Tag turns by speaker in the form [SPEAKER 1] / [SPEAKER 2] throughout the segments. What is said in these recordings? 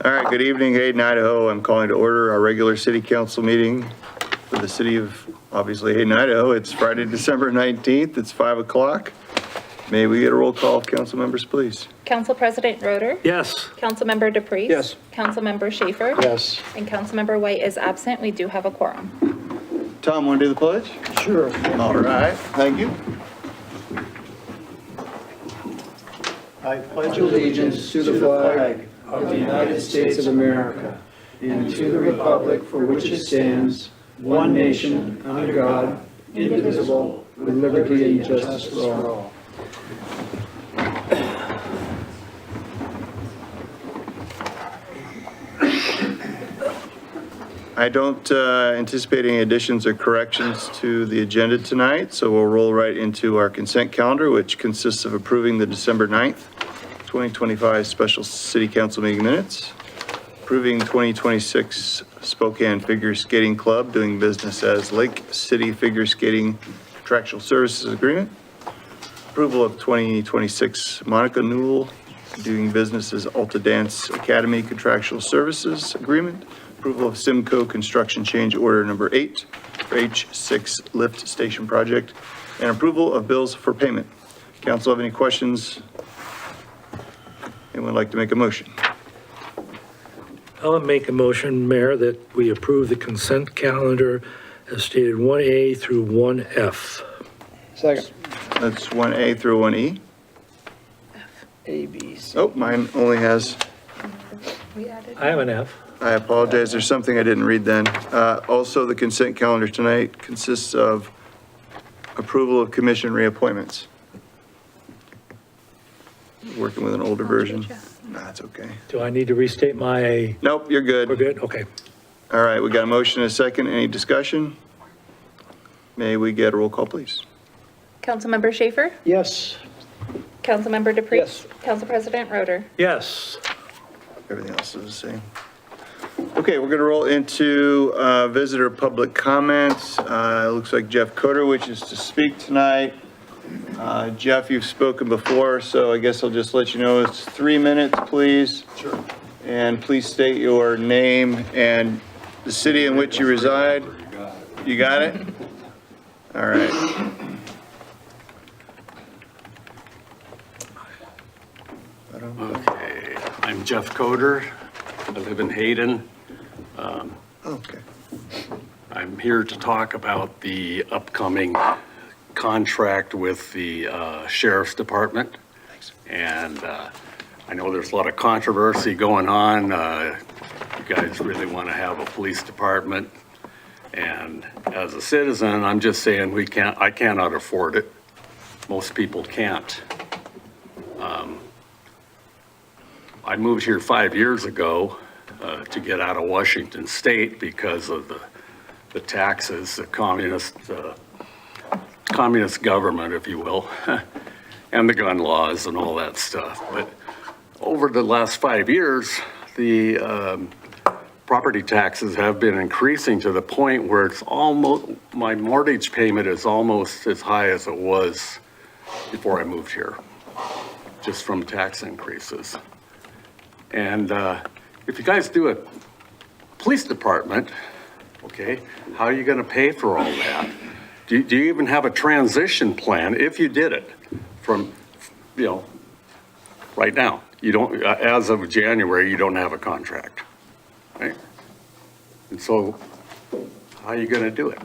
[SPEAKER 1] All right, good evening, Hayden, Idaho. I'm calling to order our regular city council meeting for the city of, obviously, Hayden, Idaho. It's Friday, December 19th. It's 5 o'clock. May we get a roll call of council members, please?
[SPEAKER 2] Council President Roeder?
[SPEAKER 3] Yes.
[SPEAKER 2] Councilmember DePriest?
[SPEAKER 3] Yes.
[SPEAKER 2] Councilmember Schaefer?
[SPEAKER 3] Yes.
[SPEAKER 2] And Councilmember White is absent. We do have a quorum.
[SPEAKER 1] Tom, want to do the pledge?
[SPEAKER 3] Sure.
[SPEAKER 1] All right, thank you.
[SPEAKER 4] I pledge allegiance to the flag of the United States of America and to the republic for which it stands, one nation, under God, indivisible, with liberty and justice for all.
[SPEAKER 1] I don't anticipate any additions or corrections to the agenda tonight, so we'll roll right into our consent calendar, which consists of approving the December 9th, 2025 special city council meeting minutes, approving 2026 Spokane Figure Skating Club doing business as Lake City Figure Skating Contractual Services Agreement, approval of 2026 Monica Newell doing business as Alta Dance Academy Contractual Services Agreement, approval of Simcoe Construction Change Order Number 8 for H6 Lift Station Project, and approval of bills for payment. Council have any questions? Anyone like to make a motion?
[SPEAKER 3] I'll make a motion, Mayor, that we approve the consent calendar as stated 1A through 1F.
[SPEAKER 4] Second.
[SPEAKER 1] That's 1A through 1E.
[SPEAKER 4] A, B, C.
[SPEAKER 1] Oh, mine only has,
[SPEAKER 2] We added.
[SPEAKER 3] I have an F.
[SPEAKER 1] I apologize, there's something I didn't read then. Also, the consent calendar tonight consists of approval of commission reappointments. Working with an older version. That's okay.
[SPEAKER 3] Do I need to restate my,
[SPEAKER 1] Nope, you're good.
[SPEAKER 3] we're good? Okay.
[SPEAKER 1] All right, we got a motion and a second. Any discussion? May we get a roll call, please?
[SPEAKER 2] Councilmember Schaefer?
[SPEAKER 4] Yes.
[SPEAKER 2] Councilmember DePriest?
[SPEAKER 4] Yes.
[SPEAKER 2] Council President Roeder?
[SPEAKER 3] Yes.
[SPEAKER 1] Everything else is the same. Okay, we're going to roll into visitor public comments. It looks like Jeff Coder, which is to speak tonight. Jeff, you've spoken before, so I guess I'll just let you know it's 3 minutes, please. Sure. And please state your name and the city in which you reside. You got it? All right.
[SPEAKER 5] Okay, I'm Jeff Coder. I live in Hayden.
[SPEAKER 1] Okay.
[SPEAKER 5] I'm here to talk about the upcoming contract with the Sheriff's Department.
[SPEAKER 1] Thanks.
[SPEAKER 5] And I know there's a lot of controversy going on. You guys really want to have a police department. And as a citizen, I'm just saying I cannot afford it. Most people can't. I moved here 5 years ago to get out of Washington State because of the taxes, the communist government, if you will, and the gun laws and all that stuff. But over the last 5 years, the property taxes have been increasing to the point where it's almost, my mortgage payment is almost as high as it was before I moved here, just from tax increases. And if you guys do a police department, okay, how are you going to pay for all that? Do you even have a transition plan if you did it from, right now? You don't, as of January, you don't have a contract, right? And so how are you going to do it?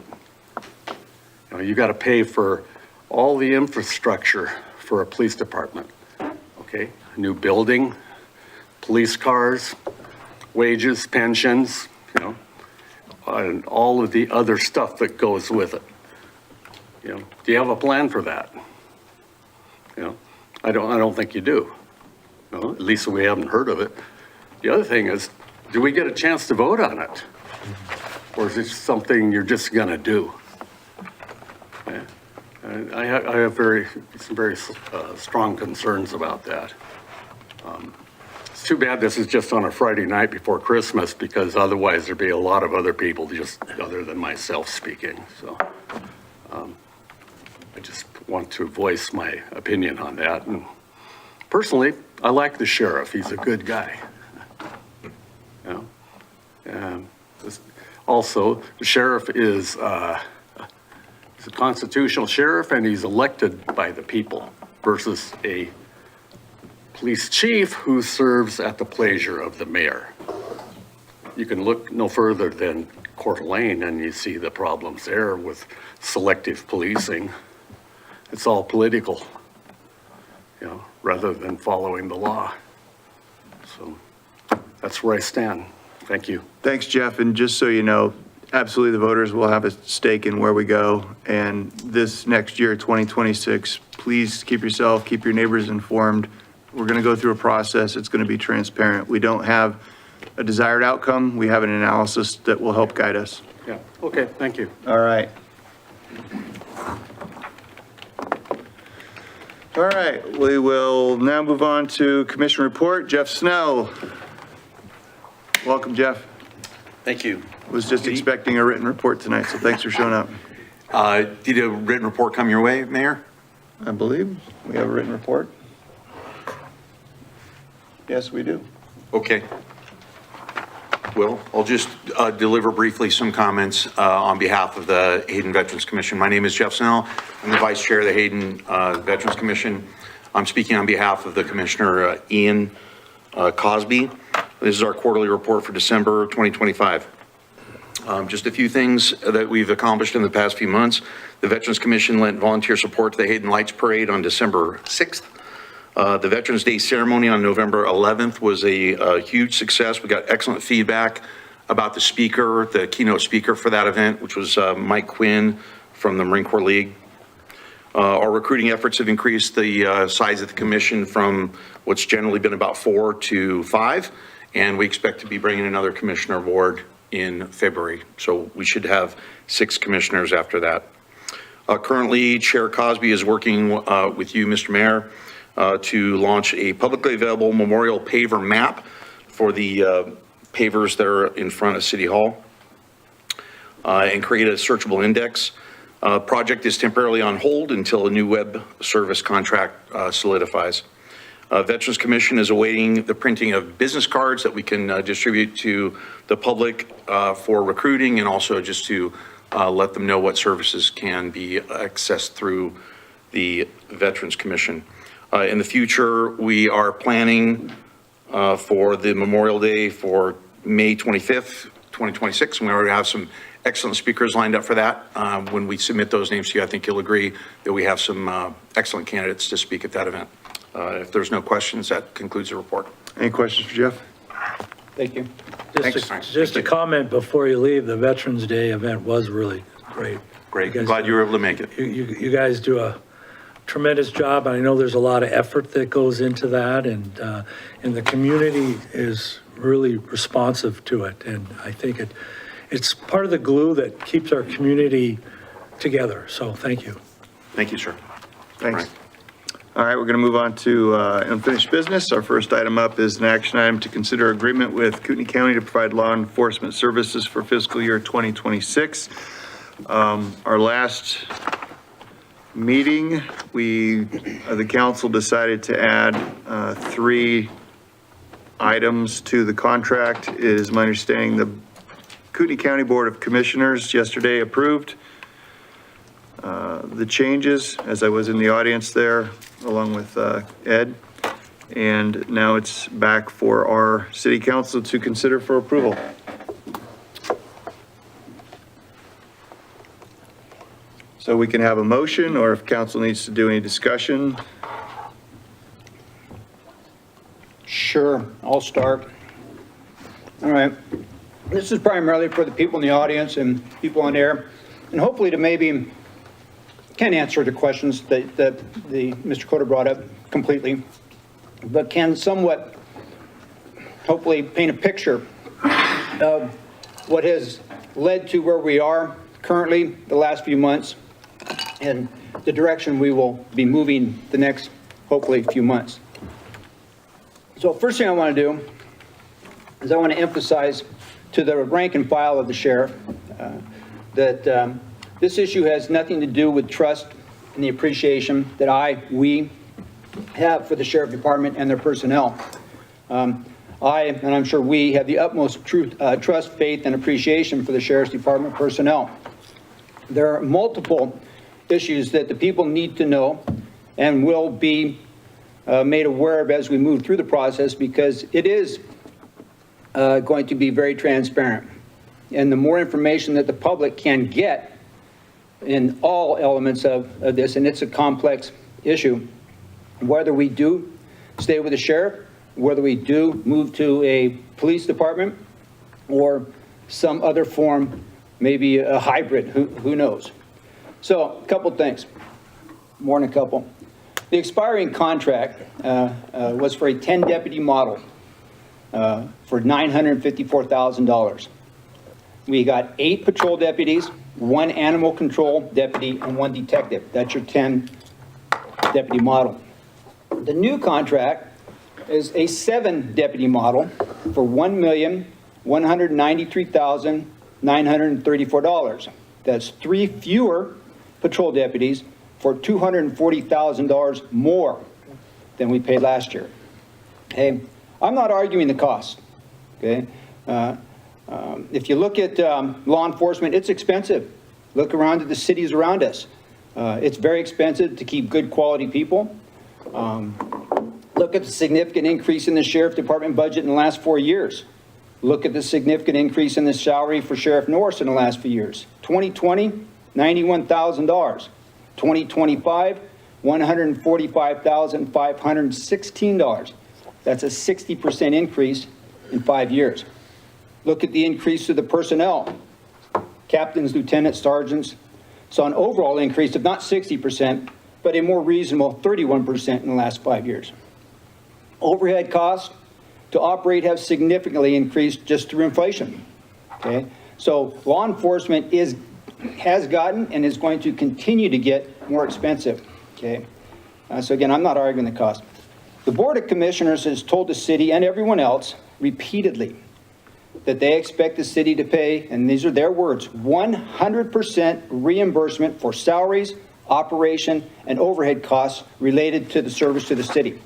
[SPEAKER 5] You got to pay for all the infrastructure for a police department, okay? A new building, police cars, wages, pensions, and all of the other stuff that goes with it. Do you have a plan for that? I don't think you do. No, at least we haven't heard of it. The other thing is, do we get a chance to vote on it? Or is it something you're just gonna do? Yeah. I have some very strong concerns about that. It's too bad this is just on a Friday night before Christmas, because otherwise there'd be a lot of other people just other than myself speaking. So I just want to voice my opinion on that. And personally, I like the sheriff. He's a good guy. Also, the sheriff is a constitutional sheriff, and he's elected by the people versus a police chief who serves at the pleasure of the mayor. You can look no further than Coeur d'Alene and you see the problems there with selective policing. It's all political, rather than following the law. So that's where I stand. Thank you.
[SPEAKER 1] Thanks, Jeff. And just so you know, absolutely the voters will have a stake in where we go. And this next year, 2026, please keep your neighbors informed. We're going to go through a process. It's going to be transparent. We don't have a desired outcome. We have an analysis that will help guide us.
[SPEAKER 5] Yeah, okay, thank you.
[SPEAKER 1] All right. All right, we will now move on to commission report. Jeff Snell. Welcome, Jeff.
[SPEAKER 6] Thank you.
[SPEAKER 1] Was just expecting a written report tonight, so thanks for showing up.
[SPEAKER 6] Did a written report come your way, Mayor?
[SPEAKER 1] I believe we have a written report. Yes, we do.
[SPEAKER 6] Okay. Well, I'll just deliver briefly some comments on behalf of the Hayden Veterans Commission. My name is Jeff Snell. I'm the Vice Chair of the Hayden Veterans Commission. I'm speaking on behalf of the Commissioner Ian Cosby. This is our quarterly report for December 2025. Just a few things that we've accomplished in the past few months. The Veterans Commission lent volunteer support to the Hayden Lights Parade on December 6th. The Veterans Day ceremony on November 11th was a huge success. We got excellent feedback about the speaker, the keynote speaker for that event, which was Mike Quinn from the Marine Corps League. Our recruiting efforts have increased the size of the commission from what's generally been about 4 to 5, and we expect to be bringing another commissioner aboard in February. So we should have 6 commissioners after that. Currently, Chair Cosby is working with you, Mr. Mayor, to launch a publicly available memorial paver map for the pavers that are in front of City Hall and create a searchable index. Project is temporarily on hold until a new web service contract solidifies. Veterans Commission is awaiting the printing of business cards that we can distribute to the public for recruiting, and also just to let them know what services can be accessed through the Veterans Commission. In the future, we are planning for the Memorial Day for May 25th, 2026. And we already have some excellent speakers lined up for that. When we submit those names to you, I think you'll agree that we have some excellent candidates to speak at that event. If there's no questions, that concludes the report.
[SPEAKER 1] Any questions for Jeff?
[SPEAKER 4] Thank you.
[SPEAKER 3] Just a comment before you leave, the Veterans Day event was really great.
[SPEAKER 6] Great. I'm glad you were able to make it.
[SPEAKER 3] You guys do a tremendous job. I know there's a lot of effort that goes into that, and the community is really responsive to it. And I think it's part of the glue that keeps our community together. So thank you.
[SPEAKER 6] Thank you, sir.
[SPEAKER 1] Thanks. All right, we're going to move on to unfinished business. Our first item up is an action item to consider agreement with Kootenai County to provide law enforcement services for fiscal year 2026. Our last meeting, the council decided to add 3 items to the contract. It is my understanding the Kootenai County Board of Commissioners yesterday approved the changes, as I was in the audience there along with Ed, and now it's back for our city council to consider for approval. So we can have a motion, or if council needs to do any discussion.
[SPEAKER 4] Sure, I'll start. All right. This is primarily for the people in the audience and people on air, and hopefully to maybe can answer the questions that Mr. Cota brought up completely, but can somewhat hopefully paint a picture of what has led to where we are currently the last few months and the direction we will be moving the next, hopefully, few months. So first thing I want to do is I want to emphasize to the rank and file of the sheriff that this issue has nothing to do with trust and the appreciation that we have for the sheriff department and their personnel. I, and I'm sure we, have the utmost trust, faith, and appreciation for the Sheriff's Department personnel. There are multiple issues that the people need to know and will be made aware of as we move through the process, because it is going to be very transparent. And the more information that the public can get in all elements of this, and it's a complex issue, whether we do stay with the sheriff, whether we do move to a police department or some other form, maybe a hybrid, who knows. So a couple things, more than a couple. The expiring contract was for a 10 deputy model for $954,000. We got 8 patrol deputies, 1 animal control deputy, and 1 detective. That's your 10 deputy model. The new contract is a 7 deputy model for $1,193,934. That's 3 fewer patrol deputies for $240,000 more than we paid last year. Okay, I'm not arguing the cost. Okay, if you look at law enforcement, it's expensive. Look around at the cities around us. It's very expensive to keep good quality people. Look at the significant increase in the Sheriff Department budget in the last 4 years. Look at the significant increase in the salary for Sheriff Norris in the last few years. 2020, $91,000. 2025, $145,516. That's a 60% increase in 5 years. Look at the increase of the personnel. Captains, lieutenants, sergeants saw an overall increase of not 60%, but a more reasonable 31% in the last 5 years. Overhead costs to operate have significantly increased just through inflation. Okay, so law enforcement has gotten and is going to continue to get more expensive. Okay, so again, I'm not arguing the cost. The Board of Commissioners has told the city and everyone else repeatedly that they expect the city to pay, and these are their words, 100% reimbursement for salaries, operation, and overhead costs related to the service to the city.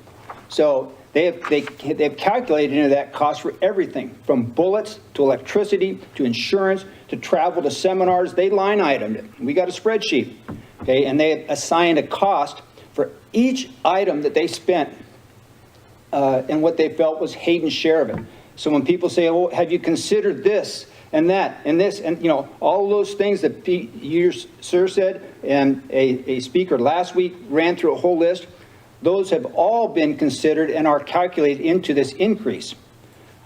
[SPEAKER 4] So they've calculated into that cost for everything from bullets to electricity to insurance to travel to seminars. They line itemed it. We got a spreadsheet, okay, and they assigned a cost for each item that they spent and what they felt was Hayden's share of it. So when people say, "Oh, have you considered this and that and this," and you know, all those things that you, sir, said, and a speaker last week ran through a whole list, those have all been considered and are calculated into this increase.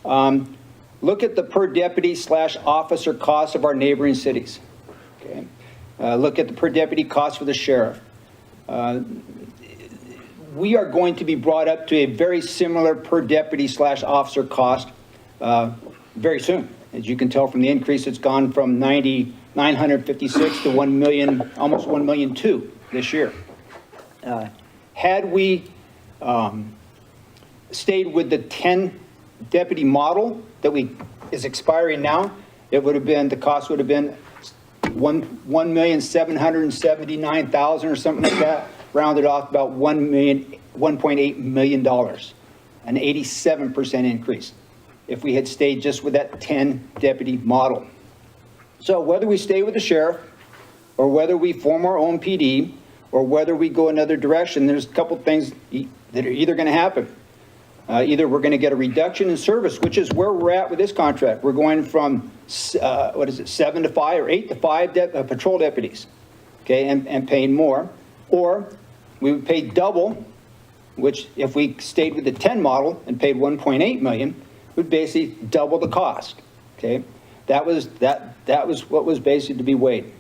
[SPEAKER 4] Look at the per deputy / officer costs of our neighboring cities. Okay, look at the per deputy cost for the sheriff. We are going to be brought up to a very similar per deputy / officer cost very soon. As you can tell from the increase, it's gone from 956 to 1 million, almost 1.2 million this year. Had we stayed with the 10 deputy model that is expiring now, it would have been, the cost would have been $1,779,000 or something like that, rounded off about $1.8 million, an 87% increase if we had stayed just with that 10 deputy model. So whether we stay with the sheriff or whether we form our own PD or whether we go another direction, there's a couple things that are either going to happen. Either we're going to get a reduction in service, which is where we're at with this contract. We're going from, 7 to 5 or 8 to 5 patrol deputies, okay, and paying more. Or we would pay double, which if we stayed with the 10 model and paid 1.8 million, would basically double the cost, okay? That was what was basically to be weighed.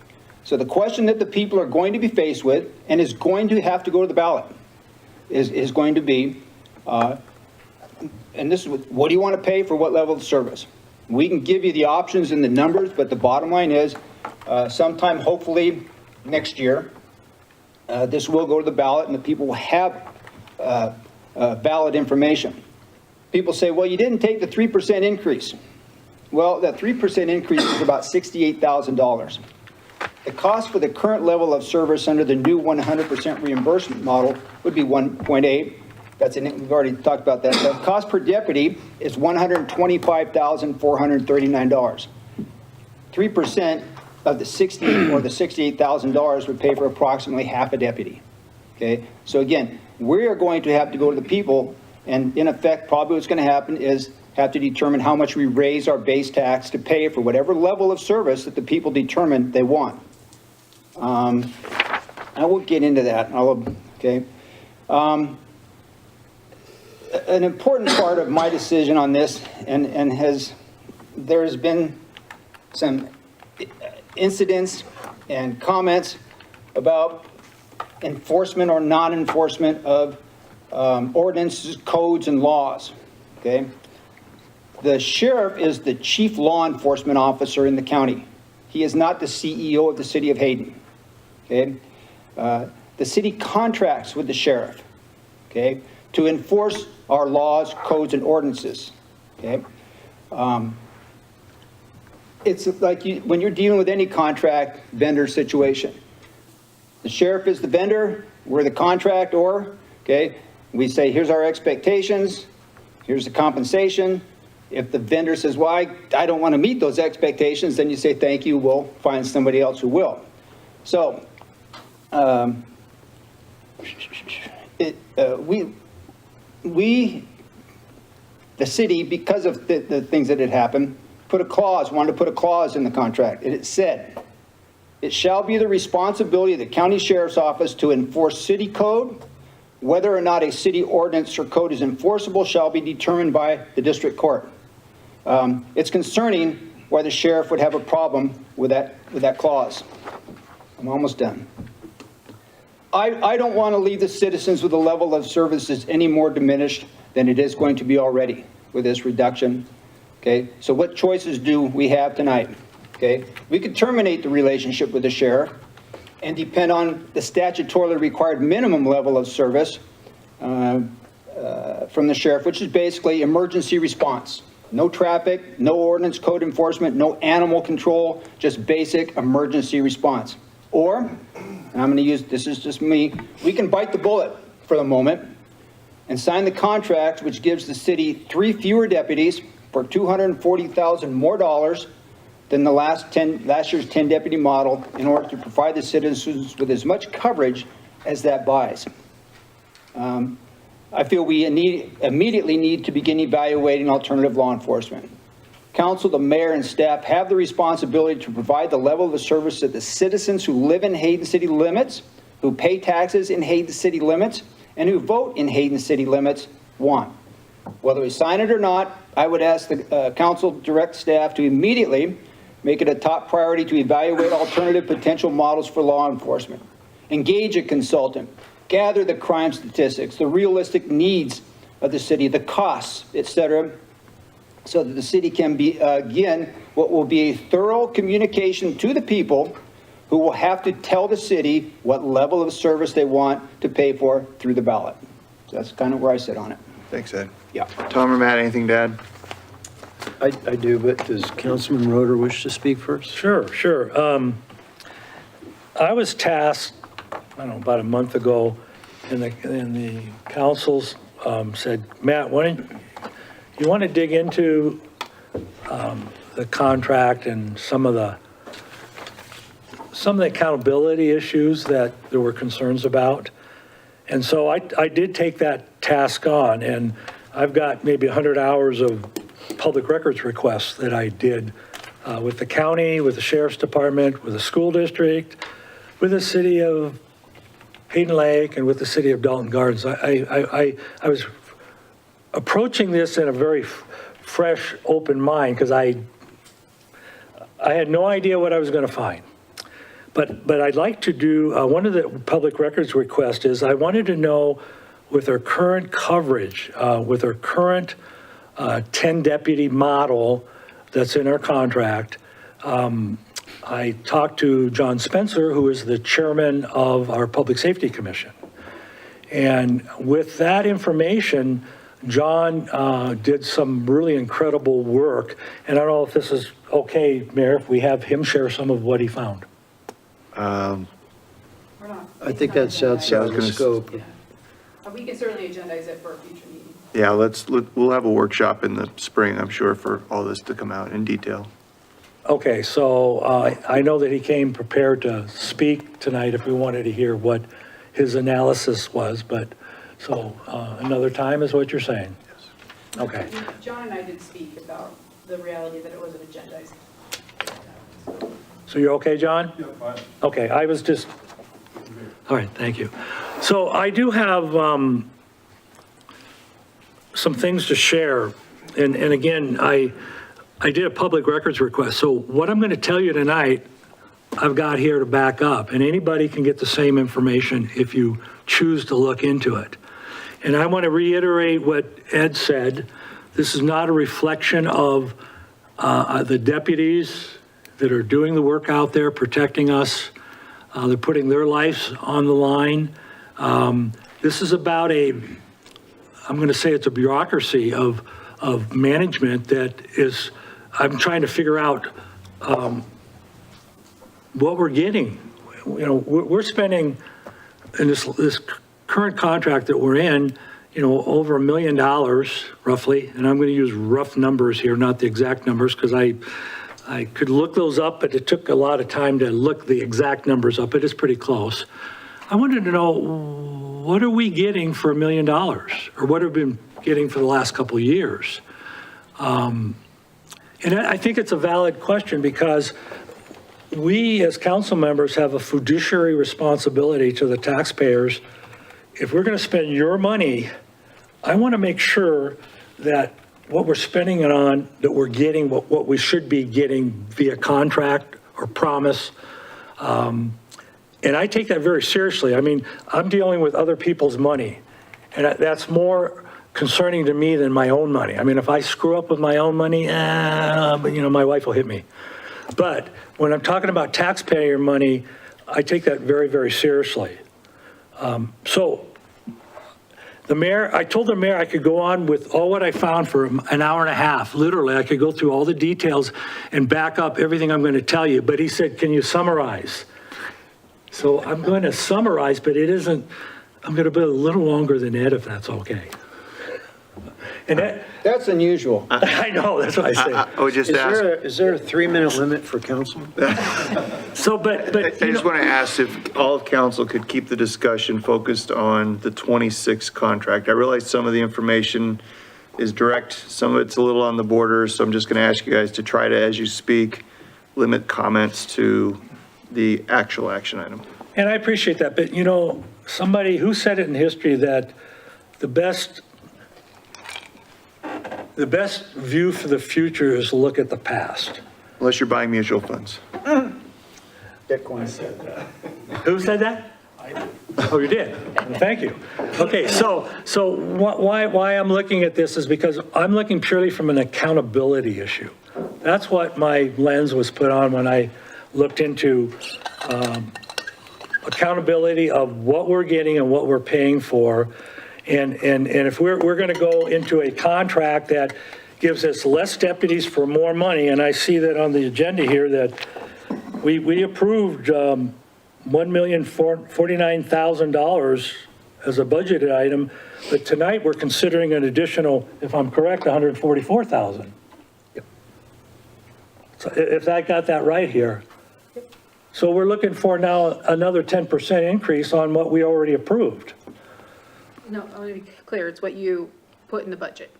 [SPEAKER 4] So the question that the people are going to be faced with and is going to have to go to the ballot is going to be, and this is what do you want to pay for what level of service? We can give you the options and the numbers, but the bottom line is sometime hopefully next year, this will go to the ballot and the people will have ballot information. People say, well, you didn't take the 3% increase. Well, that 3% increase is about $68,000. The cost for the current level of service under the new 100% reimbursement model would be 1.8. we've already talked about that. The cost per deputy is $125,439. 3% of the 60 or the $68,000 would pay for approximately half a deputy. Okay, so again, we are going to have to go to the people, and in effect, probably what's going to happen is have to determine how much we raise our base tax to pay for whatever level of service that the people determine they want. I will get into that. Okay. An important part of my decision on this, and there's been some incidents and comments about enforcement or non-enforcement of ordinances, codes, and laws. Okay. The sheriff is the chief law enforcement officer in the county. He is not the CEO of the city of Hayden. Okay. The city contracts with the sheriff, okay, to enforce our laws, codes, and ordinances. Okay. It's like when you're dealing with any contract vendor situation. The sheriff is the vendor, we're the contractor, okay? We say, here's our expectations, here's the compensation. If the vendor says, well, I don't want to meet those expectations, then you say, thank you, we'll find somebody else who will. So, the city, because of the things that had happened, wanted to put a clause in the contract. And it said, it shall be the responsibility of the county sheriff's office to enforce city code. Whether or not a city ordinance or code is enforceable shall be determined by the district court. It's concerning why the sheriff would have a problem with that clause. I'm almost done. I don't want to leave the citizens with a level of services any more diminished than it is going to be already with this reduction. Okay, so what choices do we have tonight? Okay, we could terminate the relationship with the sheriff and depend on the statutorily required minimum level of service from the sheriff, which is basically emergency response. No traffic, no ordinance code enforcement, no animal control, just basic emergency response. Or, and I'm going to use, this is just me, we can bite the bullet for the moment and sign the contract, which gives the city 3 fewer deputies for $240,000 more than the last year's 10 deputy model in order to provide the citizens with as much coverage as that buys. I feel we immediately need to begin evaluating alternative law enforcement. Council, the mayor, and staff have the responsibility to provide the level of service that the citizens who live in Hayden city limits, who pay taxes in Hayden city limits, and who vote in Hayden city limits want. Whether we sign it or not, I would ask the council direct staff to immediately make it a top priority to evaluate alternative potential models for law enforcement. Engage a consultant, gather the crime statistics, the realistic needs of the city, the costs, etc., so that the city can begin what will be a thorough communication to the people who will have to tell the city what level of service they want to pay for through the ballot. So that's kind of where I sit on it.
[SPEAKER 1] Thanks, Ed.
[SPEAKER 4] Yeah.
[SPEAKER 1] Tom or Matt, anything to add?
[SPEAKER 7] I do, but does Councilman Roeder wish to speak first?
[SPEAKER 3] Sure. I was tasked, I don't know, about a month ago, and the councils said, Matt, why don't you want to dig into the contract and some of the accountability issues that there were concerns about. And so I did take that task on, and I've got maybe 100 hours of public records requests that I did with the county, with the sheriff's department, with the school district, with the city of Hayden Lake, and with the city of Dalton Gardens. I was approaching this in a very fresh, open mind, because I had no idea what I was going to find. But I'd like to do, one of the public records requests is I wanted to know, with our current coverage, with our current 10 deputy model that's in our contract, I talked to John Spencer, who is the chairman of our Public Safety Commission. And with that information, John did some really incredible work. And I don't know if this is okay, Mayor, if we have him share some of what he found.
[SPEAKER 7] I think that's outside the scope.
[SPEAKER 8] We can certainly agendize it for a future meeting.
[SPEAKER 1] Yeah, we'll have a workshop in the spring, I'm sure, for all this to come out in detail.
[SPEAKER 3] Okay, so I know that he came prepared to speak tonight if we wanted to hear what his analysis was, but, so another time is what you're saying? Yes. Okay.
[SPEAKER 8] John and I did speak about the reality that it wasn't agendized.
[SPEAKER 3] So you're okay, John? Yeah, fine. Okay, I was just, all right, thank you. So I do have some things to share. And again, I did a public records request. So what I'm going to tell you tonight, I've got here to back up. And anybody can get the same information if you choose to look into it. And I want to reiterate what Ed said. This is not a reflection of the deputies that are doing the work out there, protecting us. They're putting their lives on the line. This is about I'm going to say it's a bureaucracy of management that is, I'm trying to figure out what we're getting. You know, we're spending in this current contract that we're in, you know, over $1 million roughly, and I'm going to use rough numbers here, not the exact numbers, because I could look those up, but it took a lot of time to look the exact numbers up. It is pretty close. I wanted to know, what are we getting for $1 million? Or what have we been getting for the last couple of years? And I think it's a valid question because we as council members have a fiduciary responsibility to the taxpayers. If we're going to spend your money, I want to make sure that what we're spending it on, that we're getting what we should be getting via contract or promise. And I take that very seriously. I mean, I'm dealing with other people's money, and that's more concerning to me than my own money. I mean, if I screw up with my own money, you know, my wife will hit me. But when I'm talking about taxpayer money, I take that very, very seriously. So the mayor, I told the mayor I could go on with all what I found for an hour and a half. Literally, I could go through all the details and back up everything I'm going to tell you. But he said, can you summarize? So I'm going to summarize, but it isn't, I'm going to be a little longer than Ed, if that's okay. And
[SPEAKER 4] That's unusual.
[SPEAKER 3] I know, that's what I say.
[SPEAKER 1] I would just ask,
[SPEAKER 7] Is there a 3-minute limit for council?
[SPEAKER 3] So, but
[SPEAKER 1] I just want to ask if all of council could keep the discussion focused on the 26 contract. I realize some of the information is direct, some of it's a little on the border, so I'm just going to ask you guys to try to, as you speak, limit comments to the actual action item.
[SPEAKER 3] And I appreciate that, but you know, somebody who said it in history that the best view for the future is to look at the past.
[SPEAKER 1] Unless you're buying mutual funds.
[SPEAKER 4] Bitcoin said that.
[SPEAKER 3] Who said that? Oh, you did? Thank you. Okay, so why I'm looking at this is because I'm looking purely from an accountability issue. That's what my lens was put on when I looked into accountability of what we're getting and what we're paying for. And if we're going to go into a contract that gives us less deputies for more money, and I see that on the agenda here that we approved $1,049,000 as a budgeted item, but tonight we're considering an additional, if I'm correct, $144,000.
[SPEAKER 7] Yep.
[SPEAKER 3] So if I got that right here. So we're looking for now another 10% increase on what we already approved.
[SPEAKER 8] No, I want to be clear, it's what you put in the budget.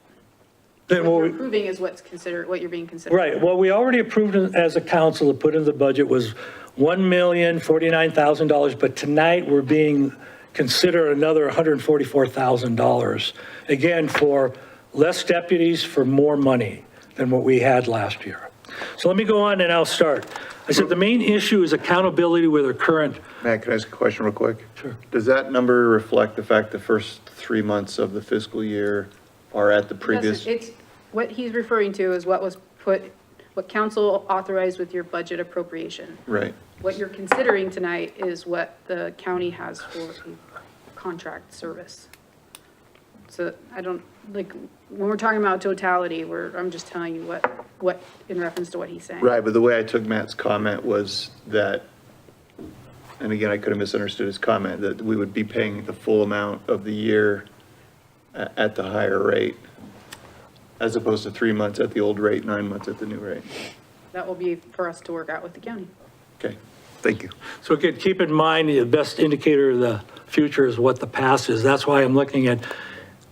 [SPEAKER 3] Then
[SPEAKER 8] What
[SPEAKER 3] we'll-
[SPEAKER 8] you're approving is what's considered, what you're being considered.
[SPEAKER 3] Right, what we already approved as a council to put in the budget was $1,049,000, but tonight we're being considered another $144,000. Again, for less deputies for more money than what we had last year. So let me go on and I'll start. I said the main issue is accountability with our current.
[SPEAKER 1] Matt, can I ask a question real quick?
[SPEAKER 3] Sure.
[SPEAKER 1] Does that number reflect the fact the first 3 months of the fiscal year are at the previous?
[SPEAKER 8] It's, what he's referring to is what was put, what council authorized with your budget appropriation.
[SPEAKER 1] Right.
[SPEAKER 8] What you're considering tonight is what the county has for a contract service. So I don't, like, when we're talking about totality, I'm just telling you what, in reference to what he's saying.
[SPEAKER 1] Right, but the way I took Matt's comment was that and again, I could have misunderstood his comment, that we would be paying the full amount of the year at the higher rate, as opposed to 3 months at the old rate, 9 months at the new rate.
[SPEAKER 8] That will be for us to work out with the county.
[SPEAKER 1] Okay, thank you.
[SPEAKER 3] So again, keep in mind, the best indicator of the future is what the past is. That's why I'm looking at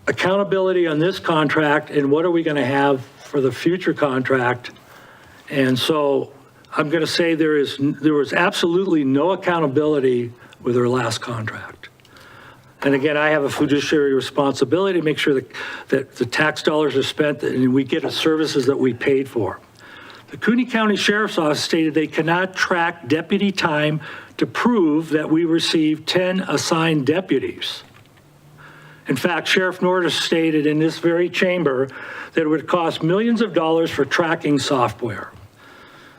[SPEAKER 3] accountability on this contract and what are we going to have for the future contract. And so I'm going to say there was absolutely no accountability with our last contract. And again, I have a fiduciary responsibility to make sure that the tax dollars are spent and we get the services that we paid for. The Cooney County Sheriff's Office stated they cannot track deputy time to prove that we received 10 assigned deputies. In fact, Sheriff Norris stated in this very chamber that it would cost millions of dollars for tracking software.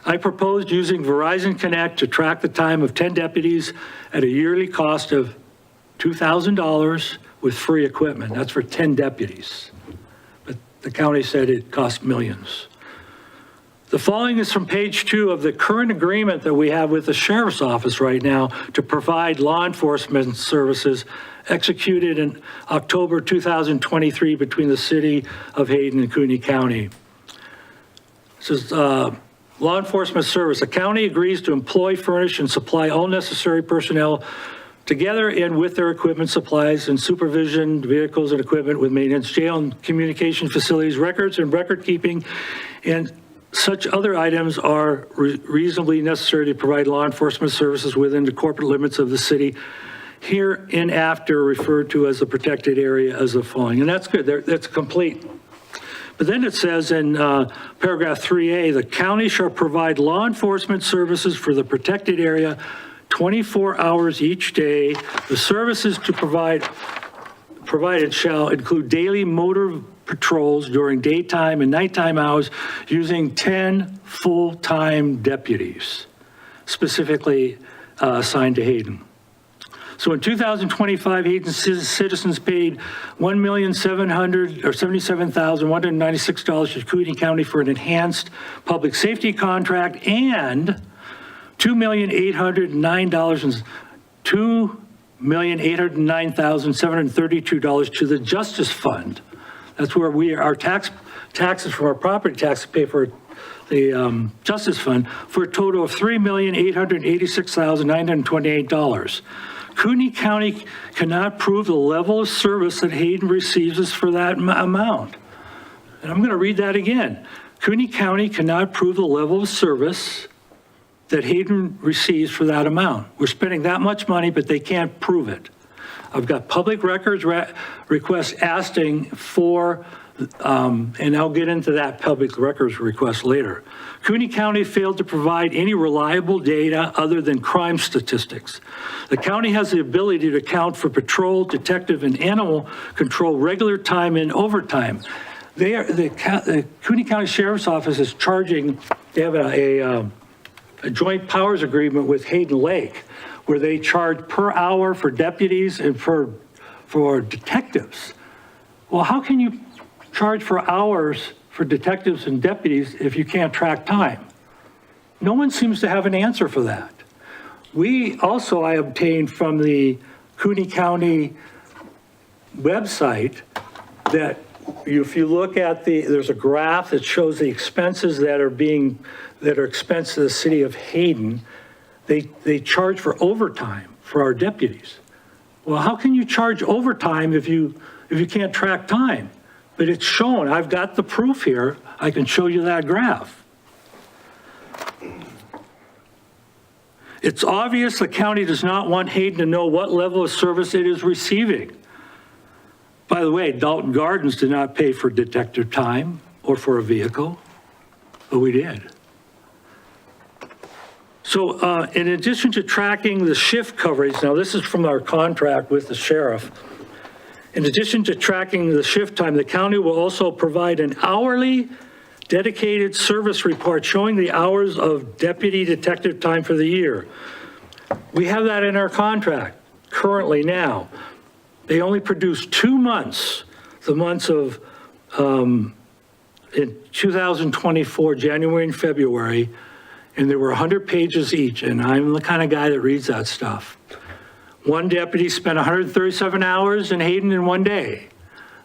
[SPEAKER 3] I proposed using Verizon Connect to track the time of 10 deputies at a yearly cost of $2,000 with free equipment. That's for 10 deputies. But the county said it cost millions. The following is from page 2 of the current agreement that we have with the Sheriff's Office right now to provide law enforcement services executed in October 2023 between the city of Hayden and Cooney County. This is law enforcement service. The county agrees to employ, furnish, and supply all necessary personnel together and with their equipment, supplies, and supervision, vehicles and equipment with maintenance, jail and communication facilities, records and record keeping, and such other items are reasonably necessary to provide law enforcement services within the corporate limits of the city, hereinafter referred to as the protected area as the following. And that's good, that's complete. But then it says in paragraph 3A, the county shall provide law enforcement services for the protected area 24 hours each day. The services to provided shall include daily motor patrols during daytime and nighttime hours using 10 full-time deputies, specifically assigned to Hayden. So in 2025, Hayden citizens paid $1,77,196 to Cooney County for an enhanced public safety contract and $2,809,732 to the Justice Fund. That's where our taxes from our property taxes pay for the Justice Fund for a total of $3,886,928. Cooney County cannot prove the level of service that Hayden receives for that amount. And I'm going to read that again. Cooney County cannot prove the level of service that Hayden receives for that amount. We're spending that much money, but they can't prove it. I've got public records requests asking for, and I'll get into that public records request later. Cooney County failed to provide any reliable data other than crime statistics. The county has the ability to account for patrol, detective, and animal control regular time and overtime. The Cooney County Sheriff's Office is charging, they have a joint powers agreement with Hayden Lake, where they charge per hour for deputies and for detectives. Well, how can you charge for hours for detectives and deputies if you can't track time? No one seems to have an answer for that. I obtained from the Cooney County website that if you look at there's a graph that shows the expenses that are expensed to the city of Hayden. They charge for overtime for our deputies. Well, how can you charge overtime if you can't track time? But it's shown, I've got the proof here. I can show you that graph. It's obvious the county does not want Hayden to know what level of service it is receiving. By the way, Dalton Gardens did not pay for detective time or for a vehicle, but we did. So in addition to tracking the shift coverage, now this is from our contract with the sheriff. In addition to tracking the shift time, the county will also provide an hourly dedicated service report showing the hours of deputy detective time for the year. We have that in our contract currently now. They only produce 2 months, the months of in 2024, January and February, and there were 100 pages each, and I'm the kind of guy that reads that stuff. One deputy spent 137 hours in Hayden in one day.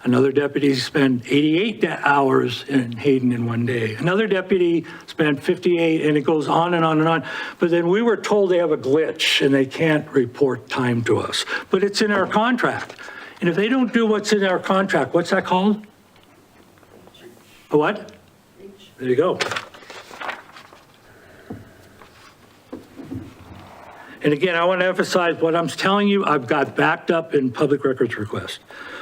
[SPEAKER 3] Another deputy spent 88 hours in Hayden in one day. Another deputy spent 58, and it goes on and on and on. But then we were told they have a glitch and they can't report time to us. But it's in our contract. And if they don't do what's in our contract, what's that called? A what? There you go. And again, I want to emphasize what I'm telling you, I've got backed up in public records request.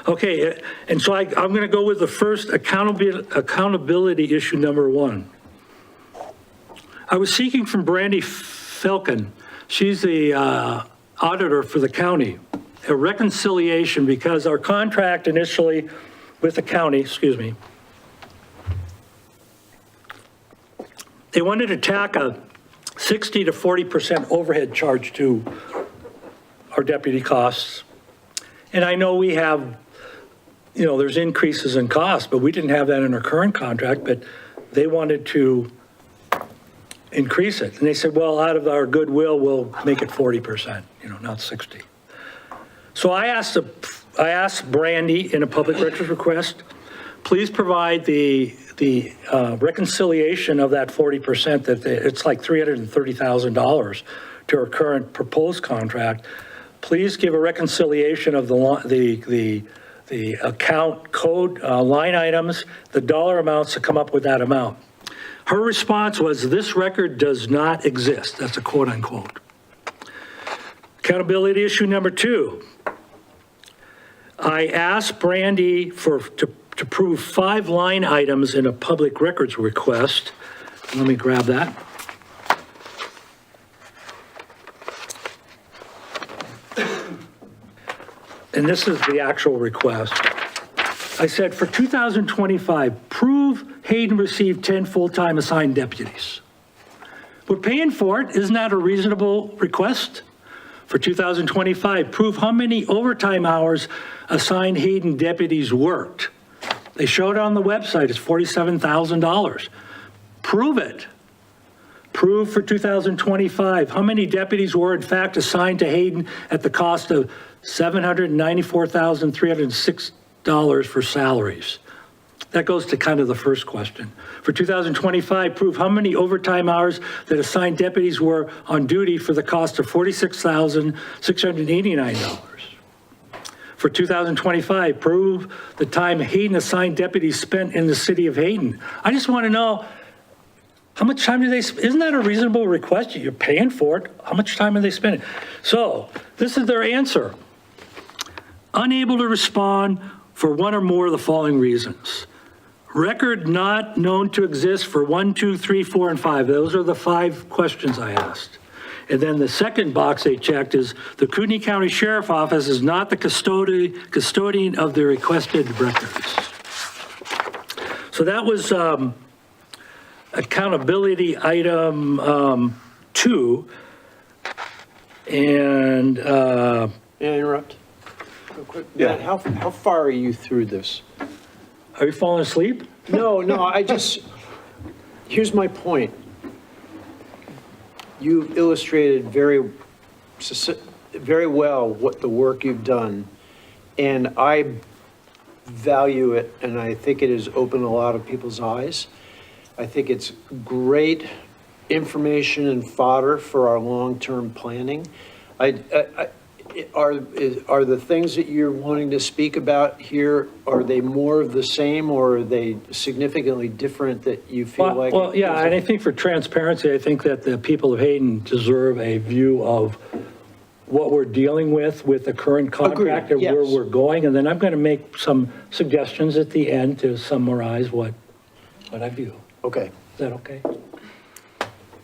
[SPEAKER 3] Okay, and so I'm going to go with the first accountability issue number 1. I was seeking from Brandy Falcon, she's the auditor for the county, a reconciliation because our contract initially with the county, they wanted to tack a 60 to 40% overhead charge to our deputy costs. And I know we have, there's increases in costs, but we didn't have that in our current contract, but they wanted to increase it. And they said, well, out of our goodwill, we'll make it 40%, not 60. So I asked Brandy in a public records request, please provide the reconciliation of that 40%, that it's like $330,000 to our current proposed contract. Please give a reconciliation of the account code, line items, the dollar amounts to come up with that amount. Her response was, this record does not exist. That's a quote unquote. Accountability issue number 2. I asked Brandy to prove 5 line items in a public records request. Let me grab that. And this is the actual request. I said, for 2025, prove Hayden received 10 full-time assigned deputies. We're paying for it. Isn't that a reasonable request? For 2025, prove how many overtime hours assigned Hayden deputies worked. They showed on the website, it's $47,000. Prove it. Prove for 2025, how many deputies were in fact assigned to Hayden at the cost of $794,306 for salaries. That goes to kind of the first question. For 2025, prove how many overtime hours that assigned deputies were on duty for the cost of $46,689. For 2025, prove the time Hayden assigned deputies spent in the city of Hayden. I just want to know, how much time do they, isn't that a reasonable request? You're paying for it. How much time are they spending? So this is their answer. Unable to respond for one or more of the following reasons. Record not known to exist for 1, 2, 3, 4, and 5. Those are the 5 questions I asked. And then the second box they checked is the Kootenai County Sheriff Office is not the custodian of the requested records. So that was accountability item 2. And
[SPEAKER 7] May I interrupt? Real quick?
[SPEAKER 1] Yeah.
[SPEAKER 7] Matt, how far are you through this?
[SPEAKER 3] are you falling asleep?
[SPEAKER 7] No, here's my point. You've illustrated very well what the work you've done, and I value it, and I think it has opened a lot of people's eyes. I think it's great information and fodder for our long-term planning. Are the things that you're wanting to speak about here, are they more of the same, or are they significantly different that you feel like?
[SPEAKER 3] Well, yeah, and I think for transparency, I think that the people of Hayden deserve a view of what we're dealing with the current contract and where
[SPEAKER 7] yes.
[SPEAKER 3] we're going. And then I'm going to make some suggestions at the end to summarize what I view.
[SPEAKER 7] Okay.
[SPEAKER 3] Is that okay?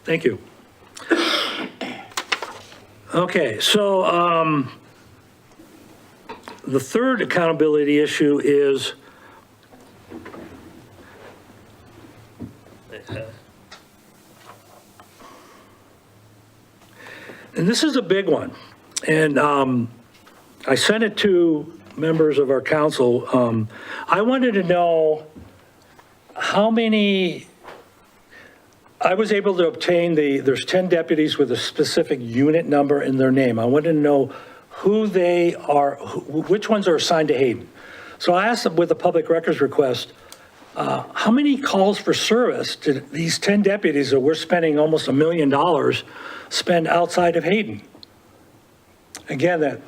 [SPEAKER 3] Thank you. Okay, so the third accountability issue is and this is a big one, and I sent it to members of our council. I wanted to know how many I was able to obtain there's 10 deputies with a specific unit number in their name. I wanted to know who they are, which ones are assigned to Hayden. So I asked them with a public records request, how many calls for service did these 10 deputies that we're spending almost $1 million spend outside of Hayden? Again, that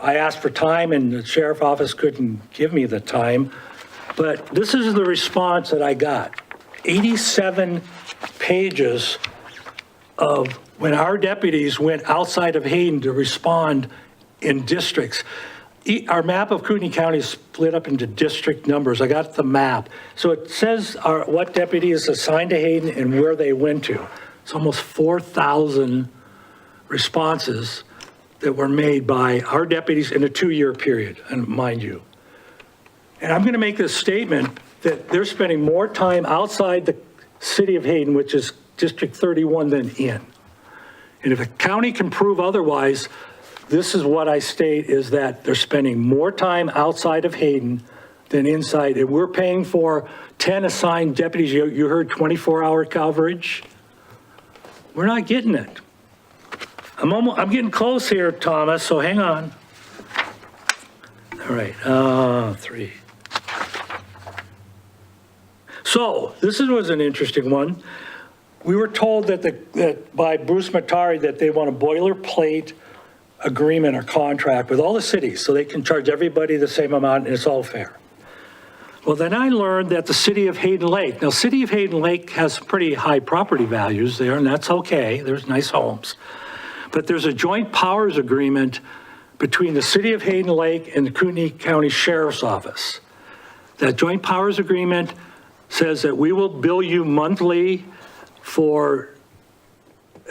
[SPEAKER 3] I asked for time and the sheriff office couldn't give me the time, but this is the response that I got. 87 pages of when our deputies went outside of Hayden to respond in districts. Our map of Kootenai County is split up into district numbers. I got the map. So it says what deputy is assigned to Hayden and where they went to. It's almost 4,000 responses that were made by our deputies in a 2-year period, and mind you. And I'm going to make this statement that they're spending more time outside the city of Hayden, which is District 31, than in. And if a county can prove otherwise, this is what I state, is that they're spending more time outside of Hayden than inside. And we're paying for 10 assigned deputies. You heard 24-hour coverage. We're not getting it. I'm getting close here, Thomas, so hang on. All right, 3. So this was an interesting one. We were told that by Bruce Matari that they want a boilerplate agreement or contract with all the cities so they can charge everybody the same amount and it's all fair. Well, then I learned that the city of Hayden Lake, now city of Hayden Lake has pretty high property values there, and that's okay. There's nice homes. But there's a joint powers agreement between the city of Hayden Lake and the Kootenai County Sheriff's Office. That joint powers agreement says that we will bill you monthly for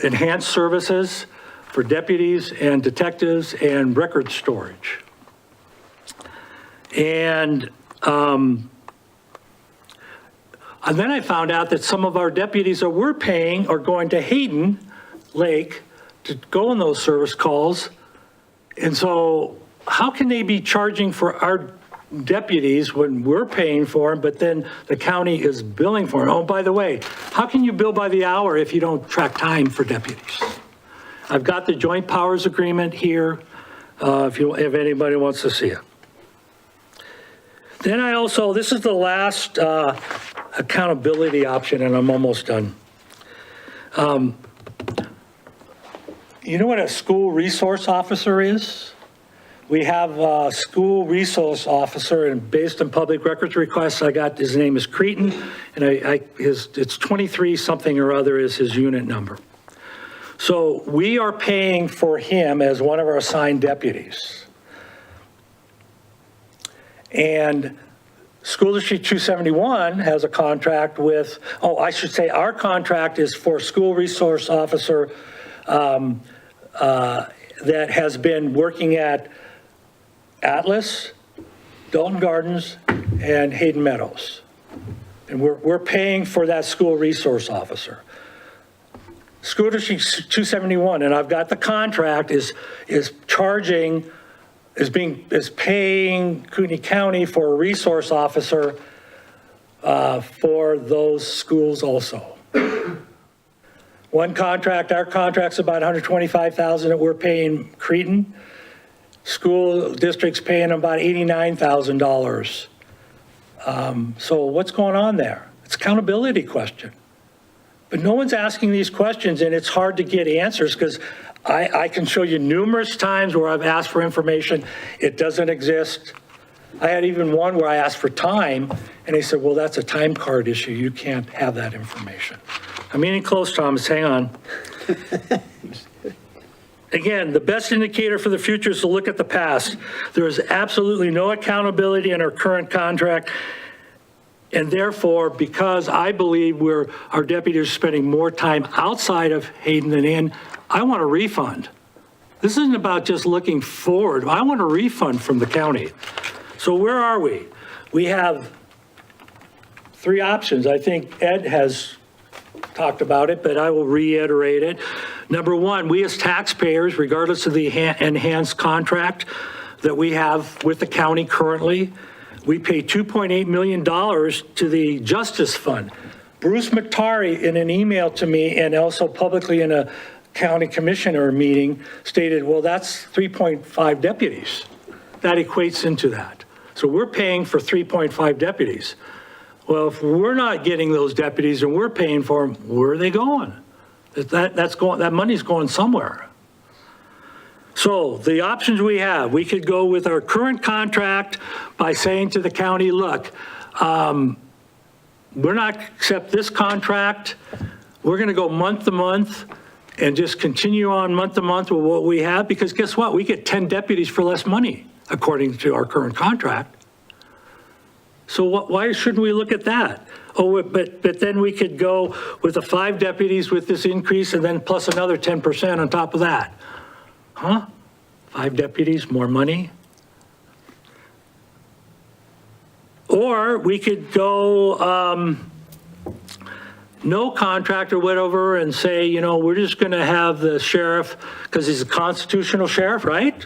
[SPEAKER 3] enhanced services for deputies and detectives and record storage. And then I found out that some of our deputies that we're paying are going to Hayden Lake to go on those service calls. And so how can they be charging for our deputies when we're paying for them, but then the county is billing for them? Oh, by the way, how can you bill by the hour if you don't track time for deputies? I've got the joint powers agreement here, if anybody wants to see it. Then this is the last accountability option, and I'm almost done. You know what a school resource officer is? We have a school resource officer, and based on public records requests, I got, his name is Cretin, and it's 23 something or other is his unit number. So we are paying for him as one of our assigned deputies. And School District 271 has a contract with, our contract is for school resource officer that has been working at Atlas, Dalton Gardens, and Hayden Meadows. And we're paying for that school resource officer. School District 271, and I've got the contract, is paying Kootenai County for a resource officer for those schools also. One contract, our contract's about $125,000 that we're paying Cretin. School district's paying about $89,000. So what's going on there? It's accountability question. But no one's asking these questions, and it's hard to get answers because I can show you numerous times where I've asked for information, it doesn't exist. I had even one where I asked for time, and they said, well, that's a time card issue. You can't have that information. I'm getting close, Thomas, hang on. Again, the best indicator for the future is to look at the past. There is absolutely no accountability in our current contract. And therefore, because I believe our deputies are spending more time outside of Hayden than in, I want a refund. This isn't about just looking forward. I want a refund from the county. So where are we? We have 3 options. I think Ed has talked about it, but I will reiterate it. Number 1, we as taxpayers, regardless of the enhanced contract that we have with the county currently, we pay $2.8 million to the Justice Fund. Bruce McTari, in an email to me and also publicly in a county commissioner meeting, stated, well, that's 3.5 deputies. That equates into that. So we're paying for 3.5 deputies. Well, if we're not getting those deputies and we're paying for them, where are they going? That money's going somewhere. So the options we have, we could go with our current contract by saying to the county, look, we're not accept this contract. We're going to go month to month and just continue on month to month with what we have, because guess what? We get 10 deputies for less money, according to our current contract. So why shouldn't we look at that? Oh, but then we could go with the 5 deputies with this increase and then plus another 10% on top of that. Huh? 5 deputies, more money? Or we could go no contract or whatever and say, you know, we're just going to have the sheriff, because he's a constitutional sheriff, right?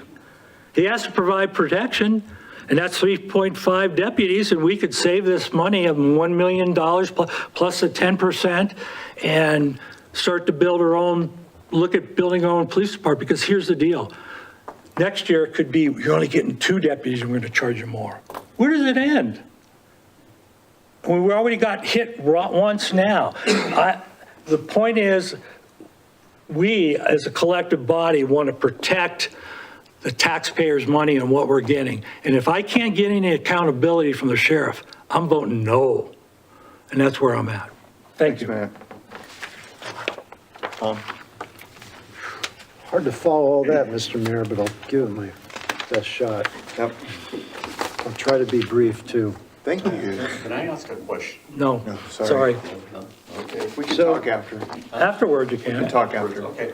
[SPEAKER 3] He has to provide protection, and that's 3.5 deputies, and we could save this money of $1 million plus the 10% and start to build our own, look at building our own police department, because here's the deal. Next year it could be, you're only getting 2 deputies and we're going to charge you more. Where does it end? We already got hit once now. The point is, we as a collective body want to protect the taxpayers' money and what we're getting. And if I can't get any accountability from the sheriff, I'm voting no. And that's where I'm at. Thank you.
[SPEAKER 1] Matt. Tom?
[SPEAKER 7] Hard to follow all that, Mr. Mayor, but I'll give it my best shot.
[SPEAKER 1] Yep.
[SPEAKER 7] I'll try to be brief, too.
[SPEAKER 1] Thank you.
[SPEAKER 6] Can I ask a question?
[SPEAKER 3] No,
[SPEAKER 1] No, sorry.
[SPEAKER 3] sorry.
[SPEAKER 1] Okay, we can
[SPEAKER 7] So-
[SPEAKER 1] talk after.
[SPEAKER 3] Afterwards you
[SPEAKER 1] We can
[SPEAKER 3] can.
[SPEAKER 1] talk after.
[SPEAKER 6] Okay.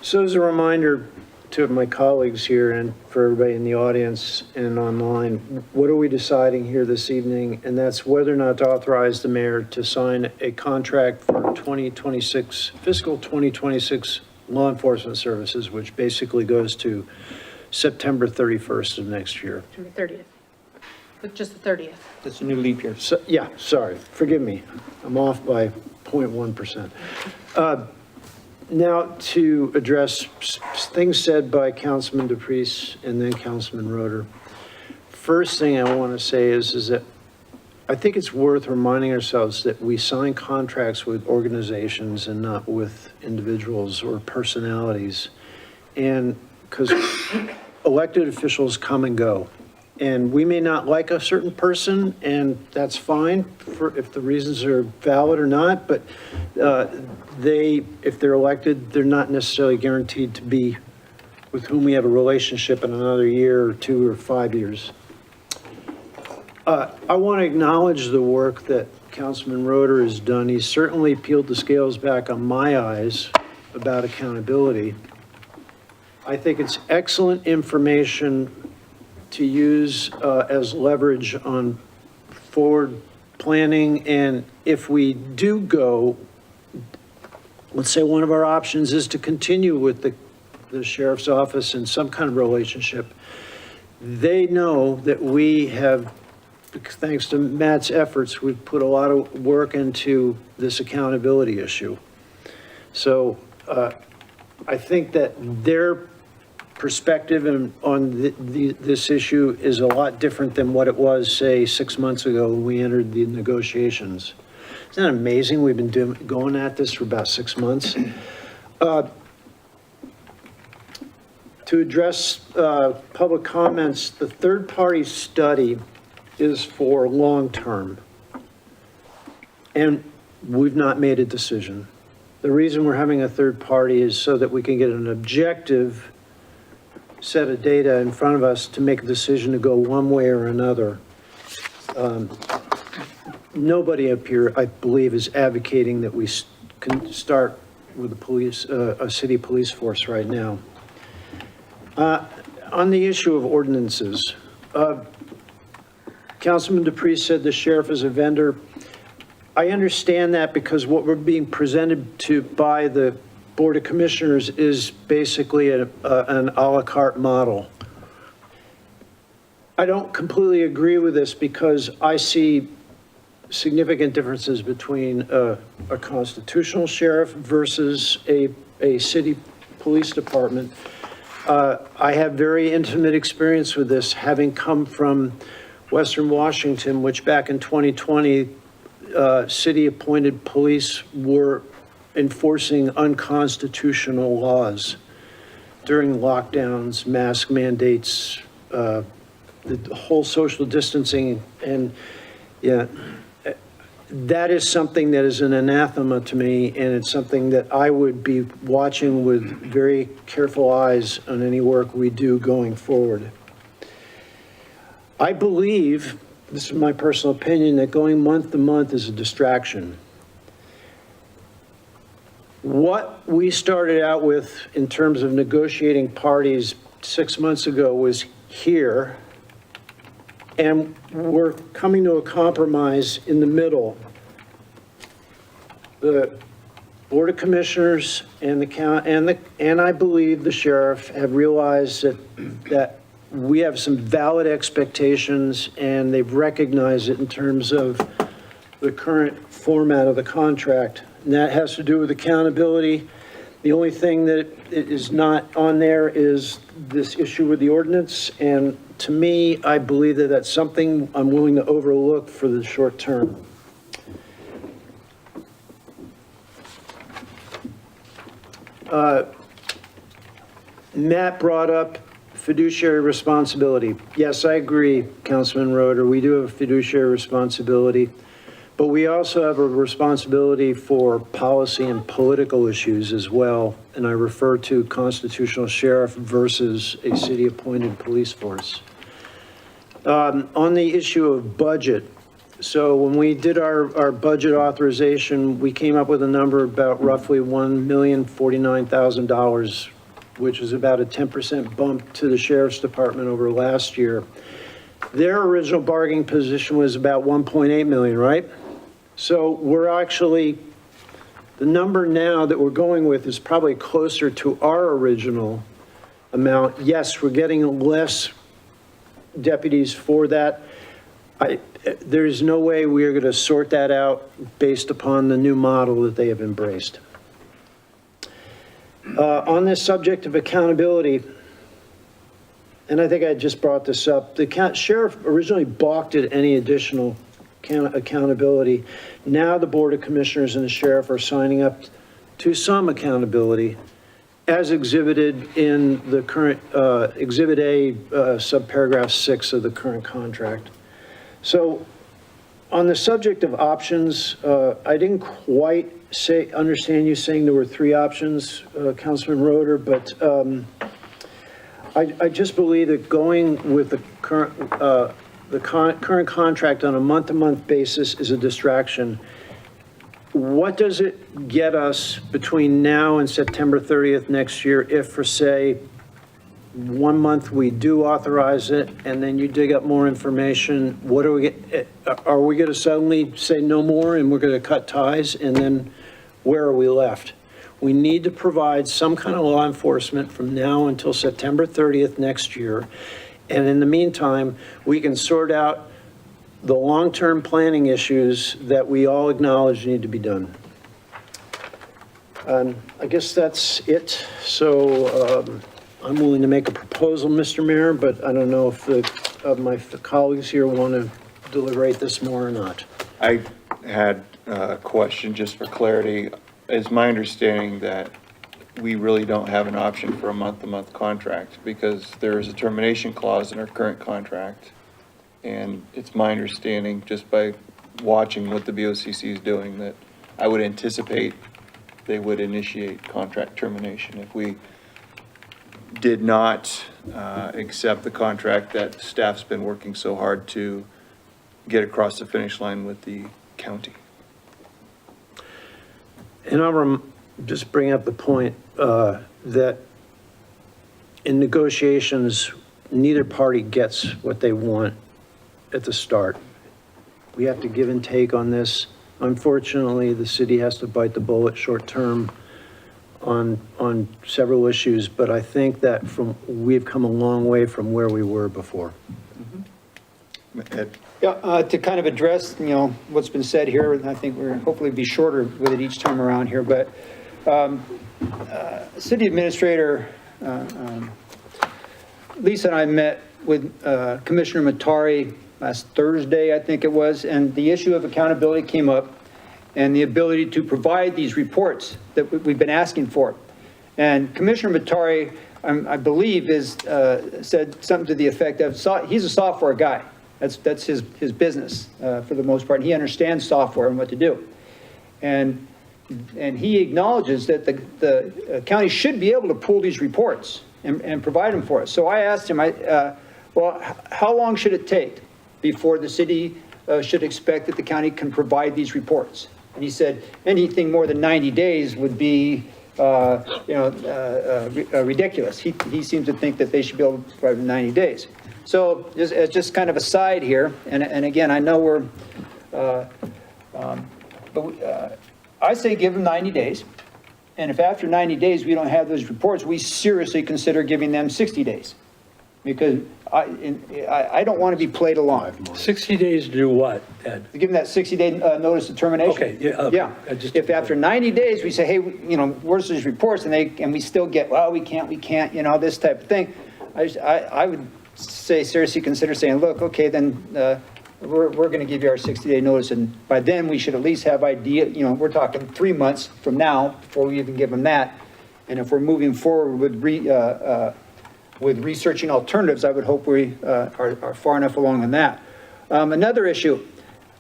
[SPEAKER 7] So as a reminder to my colleagues here and for everybody in the audience and online, what are we deciding here this evening? And that's whether or not to authorize the mayor to sign a contract for 2026, fiscal 2026 law enforcement services, which basically goes to September 31st of next year.
[SPEAKER 8] September 30th, but just the 30th.
[SPEAKER 4] That's a new leap year.
[SPEAKER 7] So, yeah, sorry, forgive me. I'm off by 0.1%. Now, to address things said by Councilman DePriest and then Councilman Roeder. First thing I want to say is that I think it's worth reminding ourselves that we sign contracts with organizations and not with individuals or personalities. And because elected officials come and go. And we may not like a certain person, and that's fine if the reasons are valid or not, but if they're elected, they're not necessarily guaranteed to be with whom we have a relationship in another year or 2 or 5 years. I want to acknowledge the work that Councilman Roeder has done. He's certainly peeled the scales back on my eyes about accountability. I think it's excellent information to use as leverage on forward planning. And if we do go, let's say one of our options is to continue with the sheriff's office in some kind of relationship, they know that we have, thanks to Matt's efforts, we've put a lot of work into this accountability issue. So I think that their perspective on this issue is a lot different than what it was, say, 6 months ago when we entered the negotiations. Isn't that amazing? We've been going at this for about 6 months. To address public comments, the third-party study is for long-term, and we've not made a decision. The reason we're having a third party is so that we can get an objective set of data in front of us to make a decision to go one way or another. Nobody up here, I believe, is advocating that we can start with a city police force right now. On the issue of ordinances, Councilman DePriest said the sheriff is a vendor. I understand that because what we're being presented to by the Board of Commissioners is basically an a la carte model. I don't completely agree with this because I see significant differences between a constitutional sheriff versus a city police department. I have very intimate experience with this, having come from Western Washington, which back in 2020, city-appointed police were enforcing unconstitutional laws during lockdowns, mask mandates, the whole social distancing. And yeah, that is something that is an anathema to me, and it's something that I would be watching with very careful eyes on any work we do going forward. I believe, this is my personal opinion, that going month to month is a distraction. What we started out with in terms of negotiating parties 6 months ago was here, and we're coming to a compromise in the middle. The Board of Commissioners and and I believe the sheriff have realized that we have some valid expectations, and they've recognized it in terms of the current format of the contract. And that has to do with accountability. The only thing that is not on there is this issue with the ordinance. And to me, I believe that that's something I'm willing to overlook for the short term. Matt brought up fiduciary responsibility. Yes, I agree, Councilman Roeder. We do have a fiduciary responsibility, but we also have a responsibility for policy and political issues as well. And I refer to constitutional sheriff versus a city-appointed police force. On the issue of budget, so when we did our budget authorization, we came up with a number about roughly $1,049,000, which is about a 10% bump to the sheriff's department over last year. Their original bargaining position was about 1.8 million, right? So we're actually, the number now that we're going with is probably closer to our original amount. Yes, we're getting less deputies for that. There's no way we are going to sort that out based upon the new model that they have embraced. On this subject of accountability, and I think I just brought this up, the sheriff originally balked at any additional accountability. Now the Board of Commissioners and the sheriff are signing up to some accountability as exhibited in the current Exhibit A, subparagraph 6 of the current contract. So on the subject of options, I didn't quite understand you saying there were 3 options, Councilman Roeder, but I just believe that going with the current contract on a month-to-month basis is a distraction. What does it get us between now and September 30th next year if, for say, 1 month we do authorize it and then you dig up more information? What are we going to suddenly say no more and we're going to cut ties, and then where are we left? We need to provide some kind of law enforcement from now until September 30th next year. And in the meantime, we can sort out the long-term planning issues that we all acknowledge need to be done. I guess that's it. So I'm willing to make a proposal, Mr. Mayor, but I don't know if my colleagues here want to deliberate this more or not.
[SPEAKER 1] I had a question just for clarity. It's my understanding that we really don't have an option for a month-to-month contract because there is a termination clause in our current contract. And it's my understanding, just by watching what the BOCC is doing, that I would anticipate they would initiate contract termination if we did not accept the contract that staff's been working so hard to get across the finish line with the county.
[SPEAKER 7] And I'll just bring up the point that in negotiations, neither party gets what they want at the start. We have to give and take on this. Unfortunately, the city has to bite the bullet short term on several issues, but I think that we've come a long way from where we were before.
[SPEAKER 1] Ed?
[SPEAKER 4] Yeah, to kind of address, what's been said here, and I think we're hopefully be shorter with it each time around here, but City Administrator Lisa and I met with Commissioner Matari last Thursday, I think it was, and the issue of accountability came up and the ability to provide these reports that we've been asking for. And Commissioner Matari, I believe, said something to the effect of, he's a software guy. That's his business for the most part. And he understands software and what to do. And he acknowledges that the county should be able to pull these reports and provide them for us. So I asked him, well, how long should it take before the city should expect that the county can provide these reports? And he said anything more than 90 days would be ridiculous. He seems to think that they should be able to provide in 90 days. So just kind of a side here, and again, I know I say give them 90 days. And if after 90 days we don't have those reports, we seriously consider giving them 60 days. Because I don't want to be played along.
[SPEAKER 3] 60 days to do what, Ed?
[SPEAKER 4] To give them that 60-day notice of termination.
[SPEAKER 3] Okay, yeah.
[SPEAKER 4] Yeah. If after 90 days we say, hey, where's these reports? And we still get, well, we can't, this type of thing. I would say seriously consider saying, look, okay, then we're going to give you our 60-day notice. And by then we should at least have idea, we're talking 3 months from now before we even give them that. And if we're moving forward with researching alternatives, I would hope we are far enough along on that. Another issue,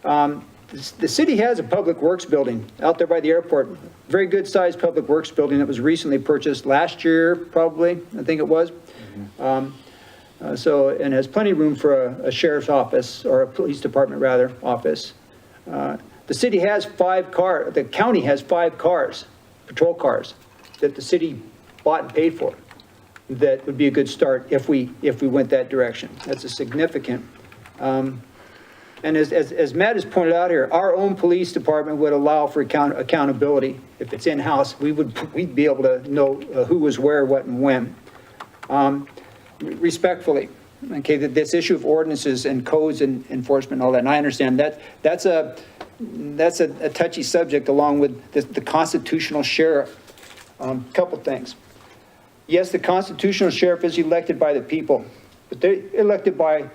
[SPEAKER 4] the city has a public works building out there by the airport, very good sized public works building that was recently purchased last year, probably, I think it was. And has plenty of room for a sheriff's office, or a police department rather, office. The city has the county has 5 cars, patrol cars, that the city bought and paid for. That would be a good start if we went that direction. That's a significant. And as Matt has pointed out here, our own police department would allow for accountability. If it's in-house, we'd be able to know who was where, what, and when. Respectfully, okay, that this issue of ordinances and codes and enforcement and all that, and I understand that's a touchy subject, along with the constitutional sheriff. Couple things. Yes, the constitutional sheriff is elected by the people, but they're elected by,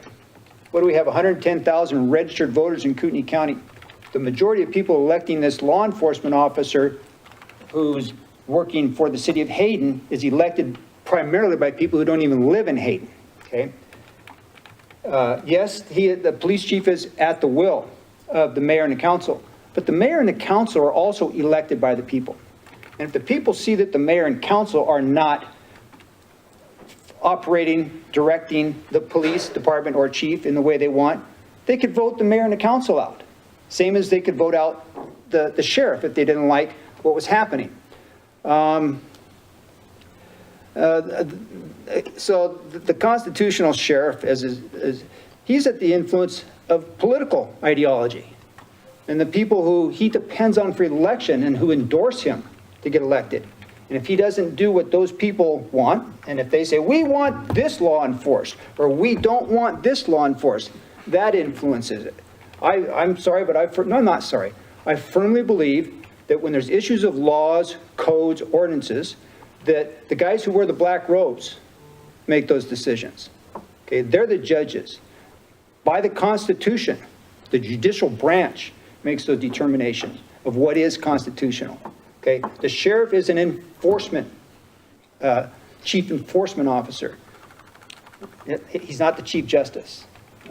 [SPEAKER 4] what do we have, 110,000 registered voters in Kootenai County. The majority of people electing this law enforcement officer who's working for the city of Hayden is elected primarily by people who don't even live in Hayden, okay? Yes, the police chief is at the will of the mayor and the council, but the mayor and the council are also elected by the people. And if the people see that the mayor and council are not operating, directing the police department or chief in the way they want, they could vote the mayor and the council out. Same as they could vote out the sheriff if they didn't like what was happening. So the constitutional sheriff, he's at the influence of political ideology. And the people who he depends on for election and who endorse him to get elected. And if he doesn't do what those people want, and if they say, we want this law enforced, or we don't want this law enforced, that influences it. I'm sorry, but I'm not sorry. I firmly believe that when there's issues of laws, codes, ordinances, that the guys who wear the black robes make those decisions. Okay, they're the judges. By the Constitution, the judicial branch makes those determinations of what is constitutional. Okay, the sheriff is an chief enforcement officer. He's not the chief justice.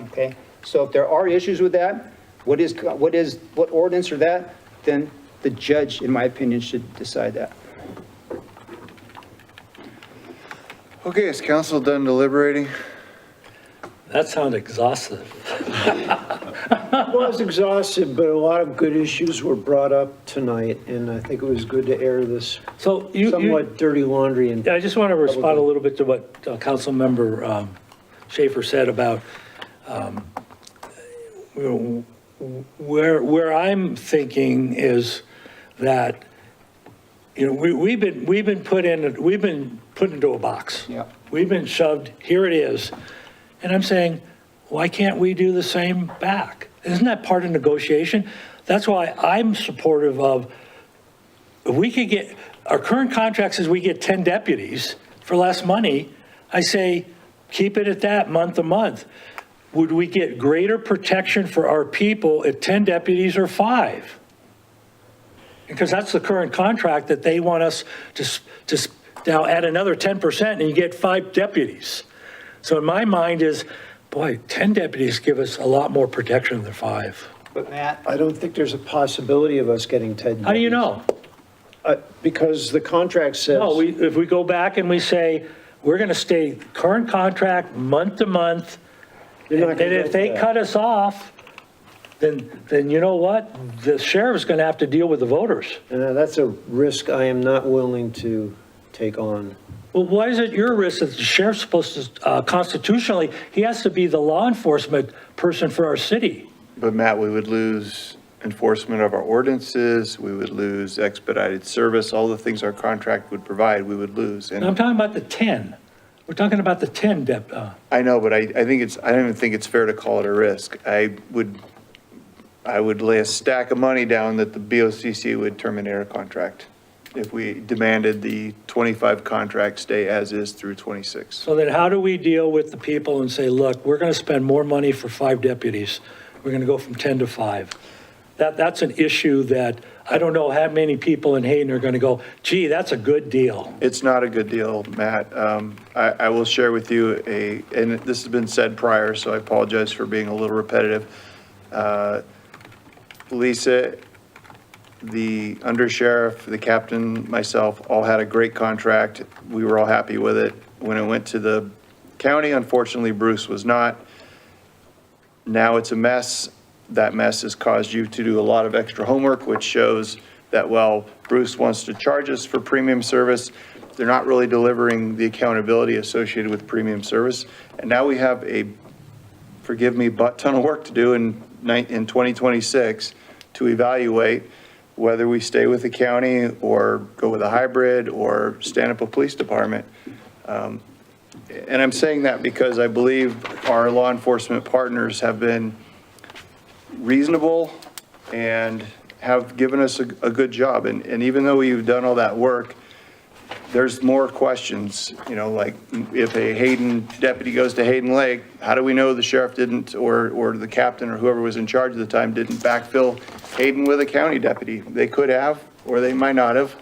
[SPEAKER 4] Okay, so if there are issues with that, what ordinance or that, then the judge, in my opinion, should decide that.
[SPEAKER 1] Okay, is council done deliberating?
[SPEAKER 3] That sounded exhaustive.
[SPEAKER 7] It was exhaustive, but a lot of good issues were brought up tonight, and I think it was good to air this
[SPEAKER 3] So
[SPEAKER 7] somewhat dirty laundry. And
[SPEAKER 3] I just want to respond a little bit to what Councilmember Schaefer said about where I'm thinking is that, we've been put into a box.
[SPEAKER 4] Yeah.
[SPEAKER 3] We've been shoved, here it is. And I'm saying, why can't we do the same back? Isn't that part of negotiation? That's why I'm supportive of, if we could get, our current contract says we get 10 deputies for less money. I say, keep it at that month to month. Would we get greater protection for our people at 10 deputies or 5? Because that's the current contract that they want us to now add another 10% and you get 5 deputies. So in my mind is, boy, 10 deputies give us a lot more protection than 5.
[SPEAKER 4] But Matt,
[SPEAKER 7] I don't think there's a possibility of us getting 10.
[SPEAKER 3] How do you know?
[SPEAKER 7] Because the contract says.
[SPEAKER 3] No, if we go back and we say, we're going to stay current contract month to month,
[SPEAKER 7] You're not
[SPEAKER 3] and
[SPEAKER 7] gonna
[SPEAKER 3] if
[SPEAKER 7] get
[SPEAKER 3] they
[SPEAKER 7] that.
[SPEAKER 3] cut us off, then you know what? The sheriff's going to have to deal with the voters.
[SPEAKER 7] And that's a risk I am not willing to take on.
[SPEAKER 3] Well, why is it your risk that the sheriff's supposed to, constitutionally, he has to be the law enforcement person for our city?
[SPEAKER 1] But Matt, we would lose enforcement of our ordinances, we would lose expedited service, all the things our contract would provide, we would lose.
[SPEAKER 3] And I'm
[SPEAKER 1] And
[SPEAKER 3] talking about the 10. We're talking about the 10
[SPEAKER 1] I know, but I think it's, I don't even think it's fair to call it a risk. I would lay a stack of money down that the BOCC would terminate our contract if we demanded the 25 contract stay as is through 26.
[SPEAKER 3] So then how do we deal with the people and say, look, we're going to spend more money for 5 deputies. We're going to go from 10 to 5. That's an issue that I don't know how many people in Hayden are going to go, gee, that's a good deal.
[SPEAKER 1] It's not a good deal, Matt. I will share with you and this has been said prior, so I apologize for being a little repetitive. Lisa, the undersheriff, the captain, myself, all had a great contract. We were all happy with it. When it went to the county, unfortunately, Bruce was not. Now it's a mess. That mess has caused you to do a lot of extra homework, which shows that, well, Bruce wants to charge us for premium service. They're not really delivering the accountability associated with premium service. And now we have a, forgive me, butt ton of work to do in 2026 to evaluate whether we stay with the county or go with a hybrid or stand up a police department. And I'm saying that because I believe our law enforcement partners have been reasonable and have given us a good job. And even though we've done all that work, there's more questions, you know, like if a Hayden deputy goes to Hayden Lake, how do we know the sheriff didn't, or the captain or whoever was in charge at the time didn't backfill Hayden with a county deputy? They could have, or they might not have.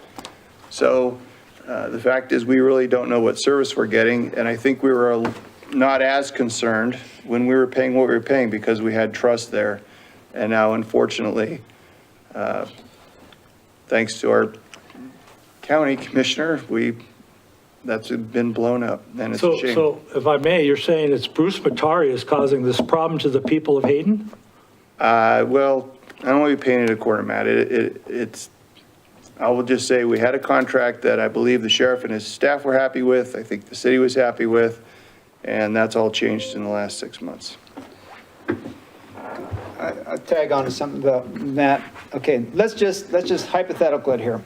[SPEAKER 1] So the fact is we really don't know what service we're getting. And I think we were not as concerned when we were paying what we were paying because we had trust there. And now, unfortunately, thanks to our county commissioner, that's been blown up, and it's a shame.
[SPEAKER 3] So if I may, you're saying it's Bruce Matari is causing this problem to the people of Hayden?
[SPEAKER 1] Well, I don't want to be painted a corner, Matt. I will just say we had a contract that I believe the sheriff and his staff were happy with. I think the city was happy with, and that's all changed in the last 6 months.
[SPEAKER 4] I'll tag on to something about Matt. Okay, let's just hypothetical it here.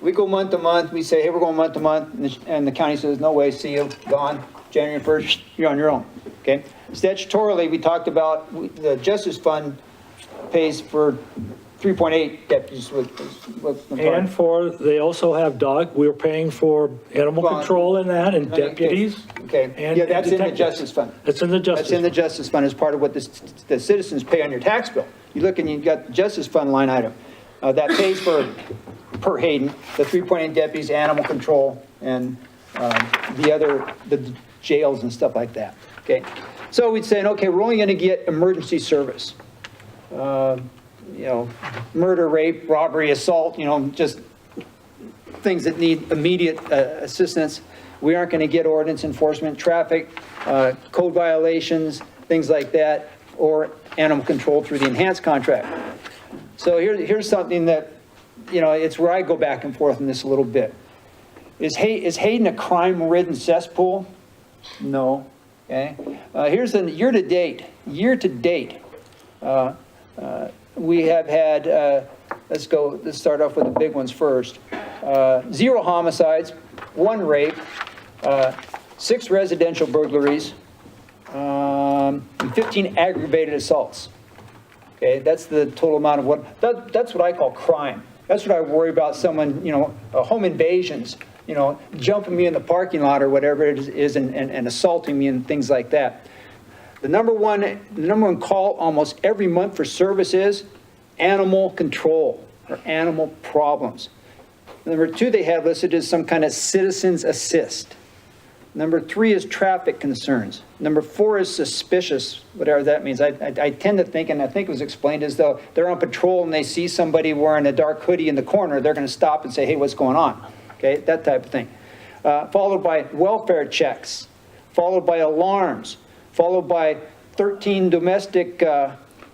[SPEAKER 4] We go month to month, we say, hey, we're going month to month, and the county says, no way, see you, gone. January 1st, you're on your own, okay? Statutorily, we talked about the Justice Fund pays for 3.8 deputies with.
[SPEAKER 3] And they also have we're paying for animal
[SPEAKER 4] Well,
[SPEAKER 3] control in that and
[SPEAKER 4] okay,
[SPEAKER 3] deputies.
[SPEAKER 4] Okay,
[SPEAKER 3] and-
[SPEAKER 4] yeah, that's
[SPEAKER 3] and
[SPEAKER 4] in the
[SPEAKER 3] detectives.
[SPEAKER 4] Justice Fund.
[SPEAKER 3] That's in the Justice.
[SPEAKER 4] That's in the Justice Fund as part of what the citizens pay on your tax bill. You look and you've got the Justice Fund line item. That pays for, per Hayden, the 3.8 deputies, animal control, and the jails and stuff like that, okay? So we'd say, okay, we're only gonna get emergency service. You know, murder, rape, robbery, assault, you know, just things that need immediate assistance. We aren't gonna get ordinance enforcement, traffic, code violations, things like that, or animal control through the enhanced contract. So here's something that, you know, it's where I go back and forth on this a little bit. Is Hayden a crime-ridden cesspool? No, okay? Here's the year to date, we have had, let's start off with the big ones first. 0 homicides, 1 rape, 6 residential burglaries, and 15 aggravated assaults. Okay, that's the total amount of that's what I call crime. That's what I worry about, someone, home invasions, jumping me in the parking lot or whatever it is and assaulting me and things like that. The number one call almost every month for service is animal control or animal problems. Number 2 they have listed is some kind of citizens assist. Number 3 is traffic concerns. Number 4 is suspicious, whatever that means. I tend to think, and I think it was explained as though they're on patrol and they see somebody wearing a dark hoodie in the corner, they're going to stop and say, hey, what's going on? Okay, that type of thing. Followed by welfare checks, followed by alarms, followed by 13 domestic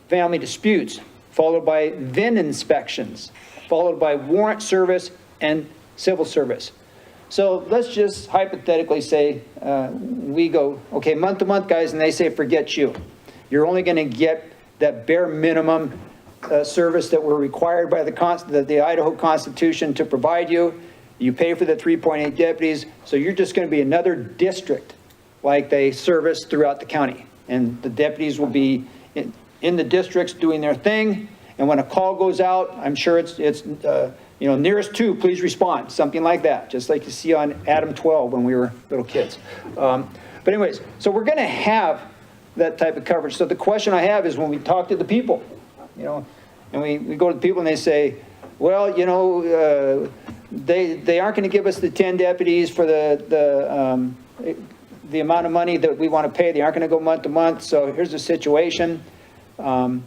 [SPEAKER 4] family disputes, followed by VIN inspections, followed by warrant service and civil service. So let's just hypothetically say we go, okay, month to month, guys, and they say, forget you. You're only going to get that bare minimum service that we're required by the Idaho Constitution to provide you. You pay for the 3.8 deputies, so you're just going to be another district like they service throughout the county. And the deputies will be in the districts doing their thing. And when a call goes out, I'm sure it's nearest to, please respond, something like that, just like you see on Adam 12 when we were little kids. But anyways, so we're going to have that type of coverage. So the question I have is when we talk to the people, and we go to the people and they say, well, they aren't going to give us the 10 deputies for the amount of money that we want to pay. They aren't going to go month to month. So here's the situation. What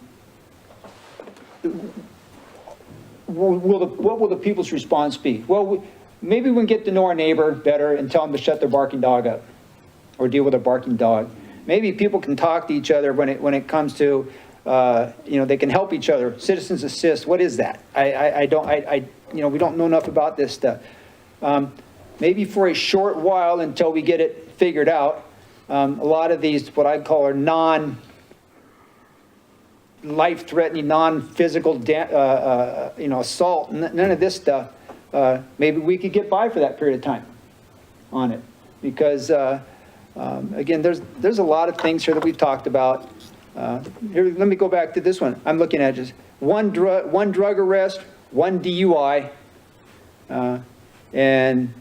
[SPEAKER 4] will the people's response be? Well, maybe we can get to know our neighbor better and tell them to shut their barking dog up or deal with a barking dog. Maybe people can talk to each other when it comes to, they can help each other. Citizens assist, what is that? We don't know enough about this stuff. Maybe for a short while until we get it figured out, a lot of these, what I call are life-threatening, non-physical, assault, none of this stuff, maybe we could get by for that period of time on it. Because, again, there's a lot of things here that we've talked about. Here, let me go back to this one. I'm looking at just one drug arrest, 1 DUI, and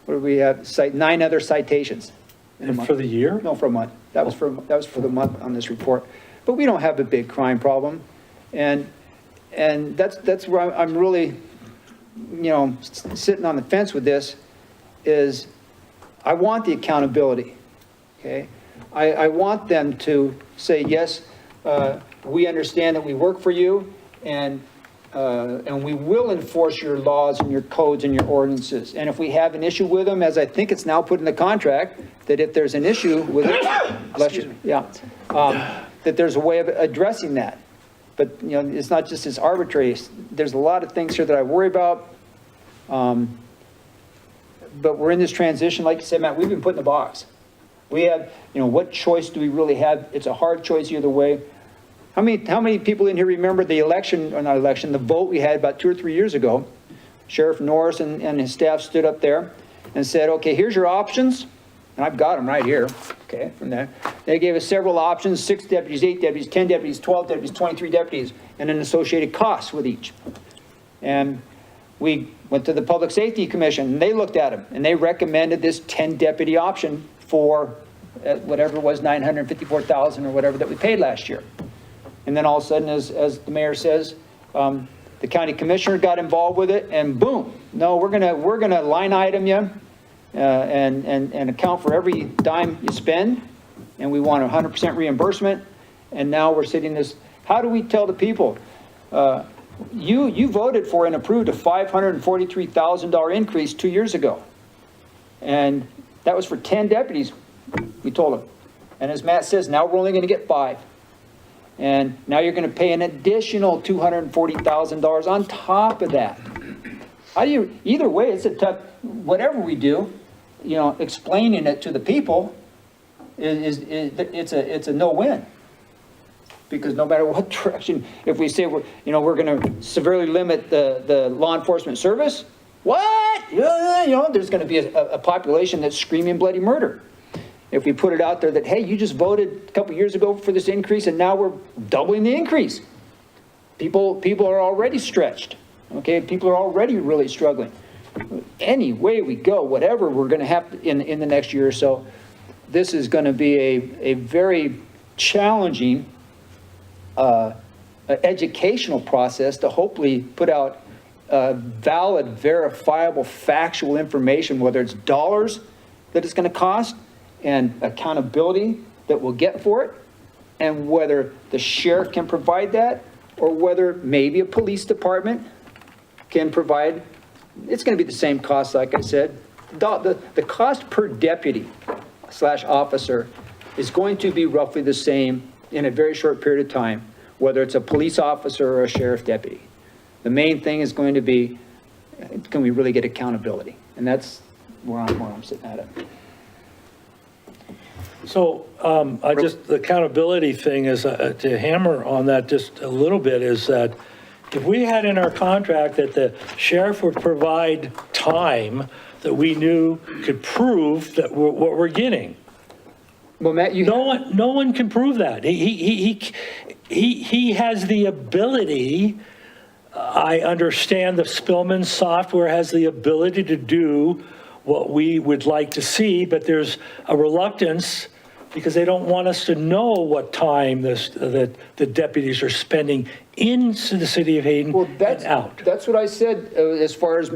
[SPEAKER 4] what do we have? 9 other citations.
[SPEAKER 3] And for the year?
[SPEAKER 4] No, for a month. That was for the month on this report. But we don't have a big crime problem, and that's where I'm really, sitting on the fence with this. Is I want the accountability. Okay, I want them to say yes. We understand that we work for you, and we will enforce your laws and your codes and your ordinances. And if we have an issue with them, as I think it's now put in the contract, that if there's an issue with it, that there's a way of addressing that. But, it's not just as arbitrary. There's a lot of things here that I worry about. But we're in this transition. Like you said, Matt, we've been put in the box. We have, what choice do we really have? It's a hard choice either way. How many people in here remember the the vote we had about 2 or 3 years ago? Sheriff Norris and his staff stood up there and said, okay, here's your options. And I've got them right here, okay, from there. They gave us several options: 6 deputies, 8 deputies, 10 deputies, 12 deputies, 23 deputies, and an associated cost with each. And we went to the Public Safety Commission, and they looked at them, and they recommended this 10 deputy option for whatever it was, $954,000 or whatever that we paid last year. And then all of a sudden, as the mayor says, the county commissioner got involved with it, and boom, no, we're gonna line item you. And account for every dime you spend, and we want 100% reimbursement. And now we're sitting this, how do we tell the people? You voted for and approved a $543,000 increase 2 years ago. And that was for 10 deputies, we told them. And as Matt says, now we're only going to get 5. And now you're going to pay an additional $240,000 on top of that. How do you, either way, it's a tough, whatever we do, explaining it to the people it's a no-win. Because no matter what direction, if we say we're going to severely limit the law enforcement service, what? There's going to be a population that's screaming bloody murder.
[SPEAKER 9] If we put it out there that, hey, you just voted a couple years ago for this increase and now we're doubling the increase. People are already stretched, okay? People are already really struggling. Any way we go, whatever we're gonna have in the next year or so, this is gonna be a very challenging educational process to hopefully put out valid, verifiable, factual information, whether it's dollars that it's gonna cost and accountability that we'll get for it, and whether the sheriff can provide that, or whether maybe a police department can provide. It's gonna be the same cost, like I said. The cost per deputy / officer is going to be roughly the same in a very short period of time, whether it's a police officer or a sheriff deputy. The main thing is going to be, can we really get accountability? And that's where I'm sitting at it.
[SPEAKER 3] So the accountability thing is, to hammer on that just a little bit, is that if we had in our contract that the sheriff would provide time that we knew could prove that what we're getting.
[SPEAKER 9] Well, Matt,
[SPEAKER 3] No one can prove that. He has the ability, I understand the Spillman software has the ability to do what we would like to see, but there's a reluctance because they don't want us to know what time that the deputies are spending into the city of Hayden and out.
[SPEAKER 9] That's what I said, as far as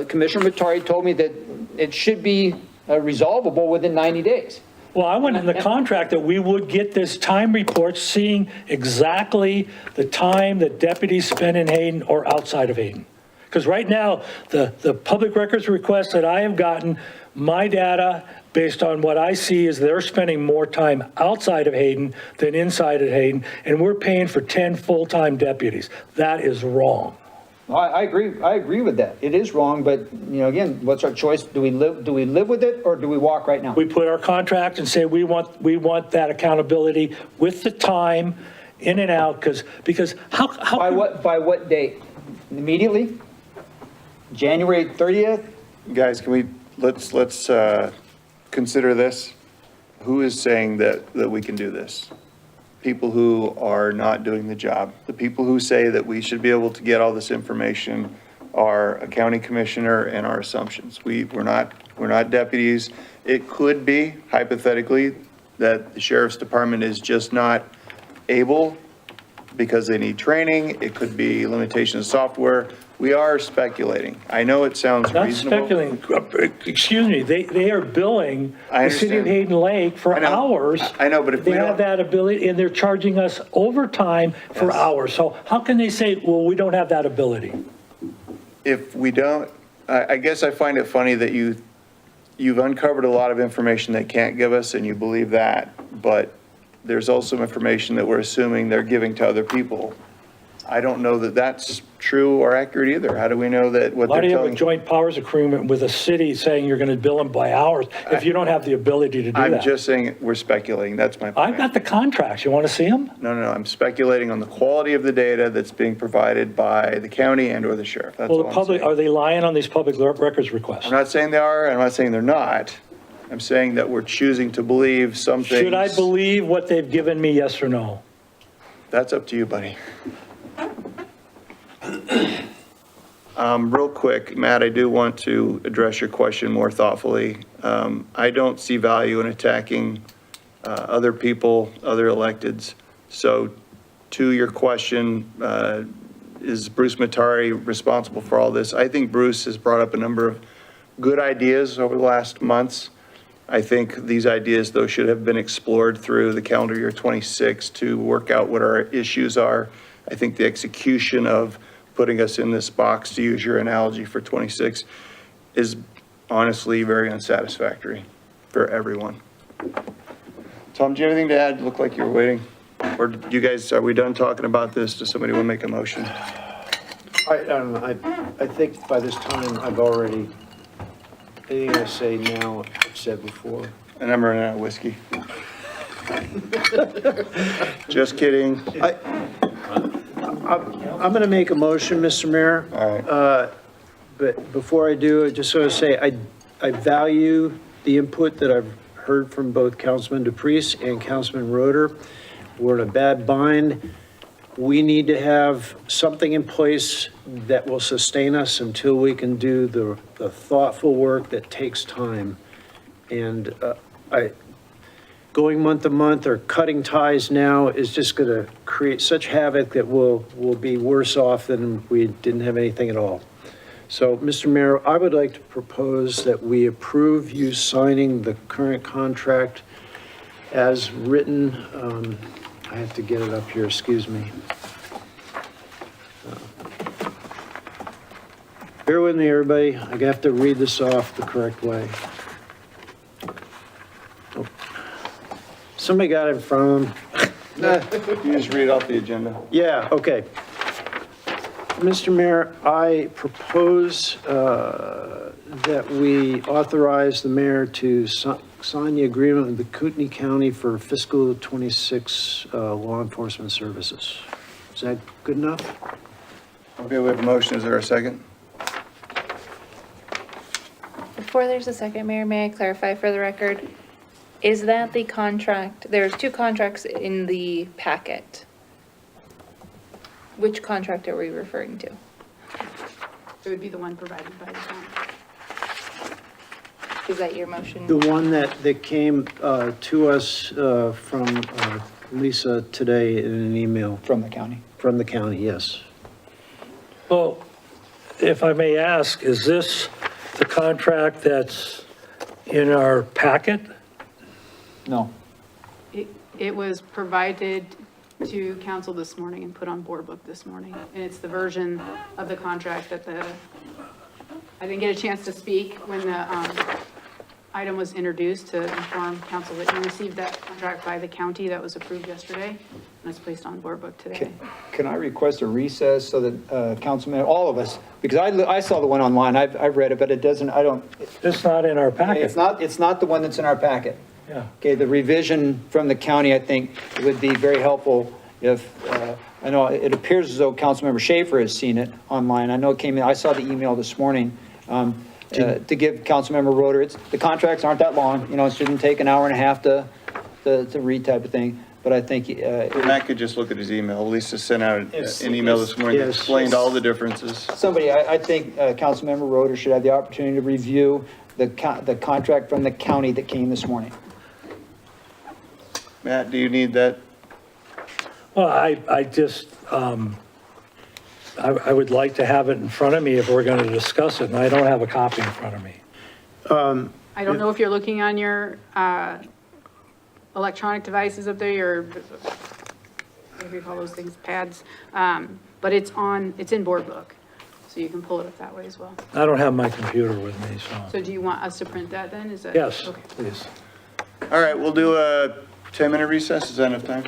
[SPEAKER 9] Commissioner Matari told me that it should be resolvable within 90 days.
[SPEAKER 3] Well, I went in the contract that we would get this time report seeing exactly the time that deputies spend in Hayden or outside of Hayden. Because right now, the public records request that I have gotten, my data, based on what I see, is they're spending more time outside of Hayden than inside of Hayden, and we're paying for 10 full-time deputies. That is wrong.
[SPEAKER 9] I agree with that. It is wrong, but, again, what's our choice? Do we live with it, or do we walk right now?
[SPEAKER 3] We put our contract and say we want that accountability with the time in and out, because how?
[SPEAKER 9] By what date? Immediately? January 30th?
[SPEAKER 1] Guys, let's consider this. Who is saying that we can do this? People who are not doing the job. The people who say that we should be able to get all this information are a county commissioner and our assumptions. We're not deputies. It could be, hypothetically, that the sheriff's department is just not able because they need training. It could be limitation of software. We are speculating. I know it sounds
[SPEAKER 3] Not
[SPEAKER 1] reasonable.
[SPEAKER 3] speculating, excuse me, they are billing
[SPEAKER 1] I
[SPEAKER 3] the city of
[SPEAKER 1] understand.
[SPEAKER 3] Hayden Lake for
[SPEAKER 1] I know.
[SPEAKER 3] hours.
[SPEAKER 1] I know, but if we
[SPEAKER 3] They have
[SPEAKER 1] don't-
[SPEAKER 3] that ability, and they're charging us overtime for
[SPEAKER 1] Yes.
[SPEAKER 3] hours. So how can they say, well, we don't have that ability?
[SPEAKER 1] If we don't, I guess I find it funny that you've uncovered a lot of information they can't give us, and you believe that, but there's also information that we're assuming they're giving to other people. I don't know that that's true or accurate either. How do we know that what
[SPEAKER 3] Why
[SPEAKER 1] they're
[SPEAKER 3] do you have a
[SPEAKER 1] telling?
[SPEAKER 3] joint powers agreement with a city saying you're going to bill them by hours if you don't have the ability to do
[SPEAKER 1] I'm
[SPEAKER 3] that?
[SPEAKER 1] just saying we're speculating. That's my point.
[SPEAKER 3] I've got the contracts. You want to see them?
[SPEAKER 1] No, I'm speculating on the quality of the data that's being provided by the county and or the sheriff. That's
[SPEAKER 3] Well,
[SPEAKER 1] all
[SPEAKER 3] the
[SPEAKER 1] I'm
[SPEAKER 3] public,
[SPEAKER 1] saying.
[SPEAKER 3] are they lying on these public records requests?
[SPEAKER 1] I'm not saying they are, and I'm not saying they're not. I'm saying that we're choosing to believe some things.
[SPEAKER 3] Should I believe what they've given me, yes or no?
[SPEAKER 1] That's up to you, buddy. Real quick, Matt, I do want to address your question more thoughtfully. I don't see value in attacking other people, other electeds. So to your question, is Bruce Matari responsible for all this? I think Bruce has brought up a number of good ideas over the last months. I think these ideas, though, should have been explored through the calendar year 26 to work out what our issues are. I think the execution of putting us in this box, to use your analogy for 26, is honestly very unsatisfactory for everyone. Tom, do you have anything to add? Looked like you were waiting. Or do you guys, are we done talking about this? Does somebody want to make a motion?
[SPEAKER 7] I don't know, I think by this time I've already, anything I say now, I've said before.
[SPEAKER 1] And I'm running out of whiskey. Just kidding.
[SPEAKER 7] I'm going to make a motion, Mr. Mayor.
[SPEAKER 1] All right.
[SPEAKER 7] But before I do, I just want to say, I value the input that I've heard from both Councilman DePreez and Councilman Roeder. We're in a bad bind. We need to have something in place that will sustain us until we can do the thoughtful work that takes time. And going month to month or cutting ties now is just going to create such havoc that we'll be worse off than we didn't have anything at all. So, Mr. Mayor, I would like to propose that we approve you signing the current contract as written. I have to get it up here, excuse me. Bear with me, everybody. I have to read this off the correct way. Oh. Somebody got it in front of them.
[SPEAKER 1] You just read off the agenda.
[SPEAKER 7] Yeah, okay. Mr. Mayor, I propose that we authorize the mayor to sign the agreement with the Kootenai County for fiscal 26 law enforcement services. Is that good enough?
[SPEAKER 1] Okay, we have a motion. Is there a second?
[SPEAKER 2] Before there's a second, Mayor, may I clarify for the record? Is that the contract? There's two contracts in the packet. Which contract are we referring to?
[SPEAKER 8] It would be the one provided by the county.
[SPEAKER 2] Is that your motion?
[SPEAKER 7] The one that came to us from Lisa today in an email
[SPEAKER 9] From the county.
[SPEAKER 7] from the county, yes.
[SPEAKER 3] Well, if I may ask, is this the contract that's in our packet?
[SPEAKER 9] No.
[SPEAKER 8] It was provided to council this morning and put on board book this morning. And it's the version of the contract that I didn't get a chance to speak when the item was introduced to inform council that you received that contract by the county that was approved yesterday, and it's placed on board book today.
[SPEAKER 9] Can I request a recess so that councilman, all of us, because I saw the one online, I've read it, but it doesn't, I don't,
[SPEAKER 3] It's not in our packet.
[SPEAKER 9] it's not the one that's in our packet.
[SPEAKER 3] Yeah.
[SPEAKER 9] Okay, the revision from the county, I think, would be very helpful if, I know it appears as though Councilmember Schaefer has seen it online. I know it came in, I saw the email this morning, to give Councilmember Roeder, the contracts aren't that long, it shouldn't take an hour and a half to read type of thing, but I think,
[SPEAKER 1] Matt could just look at his email. Lisa sent out an email this morning that
[SPEAKER 7] Yes.
[SPEAKER 1] explained all the differences.
[SPEAKER 9] somebody, I think Councilmember Roeder should have the opportunity to review the contract from the county that came this morning.
[SPEAKER 1] Matt, do you need that?
[SPEAKER 3] Well, I just, I would like to have it in front of me if we're going to discuss it, and I don't have a copy in front of me.
[SPEAKER 8] I don't know if you're looking on your electronic devices up there, your, whatever you call those things, pads, but it's in board book, so you can pull it up that way as well.
[SPEAKER 3] I don't have my computer with me, so.
[SPEAKER 8] So do you want us to print that then? Is that?
[SPEAKER 3] Yes,
[SPEAKER 8] Okay.
[SPEAKER 3] please.
[SPEAKER 1] All right, we'll do a 10-minute recess. Is that enough time?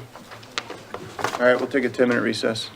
[SPEAKER 1] All right, we'll take a 10-minute recess.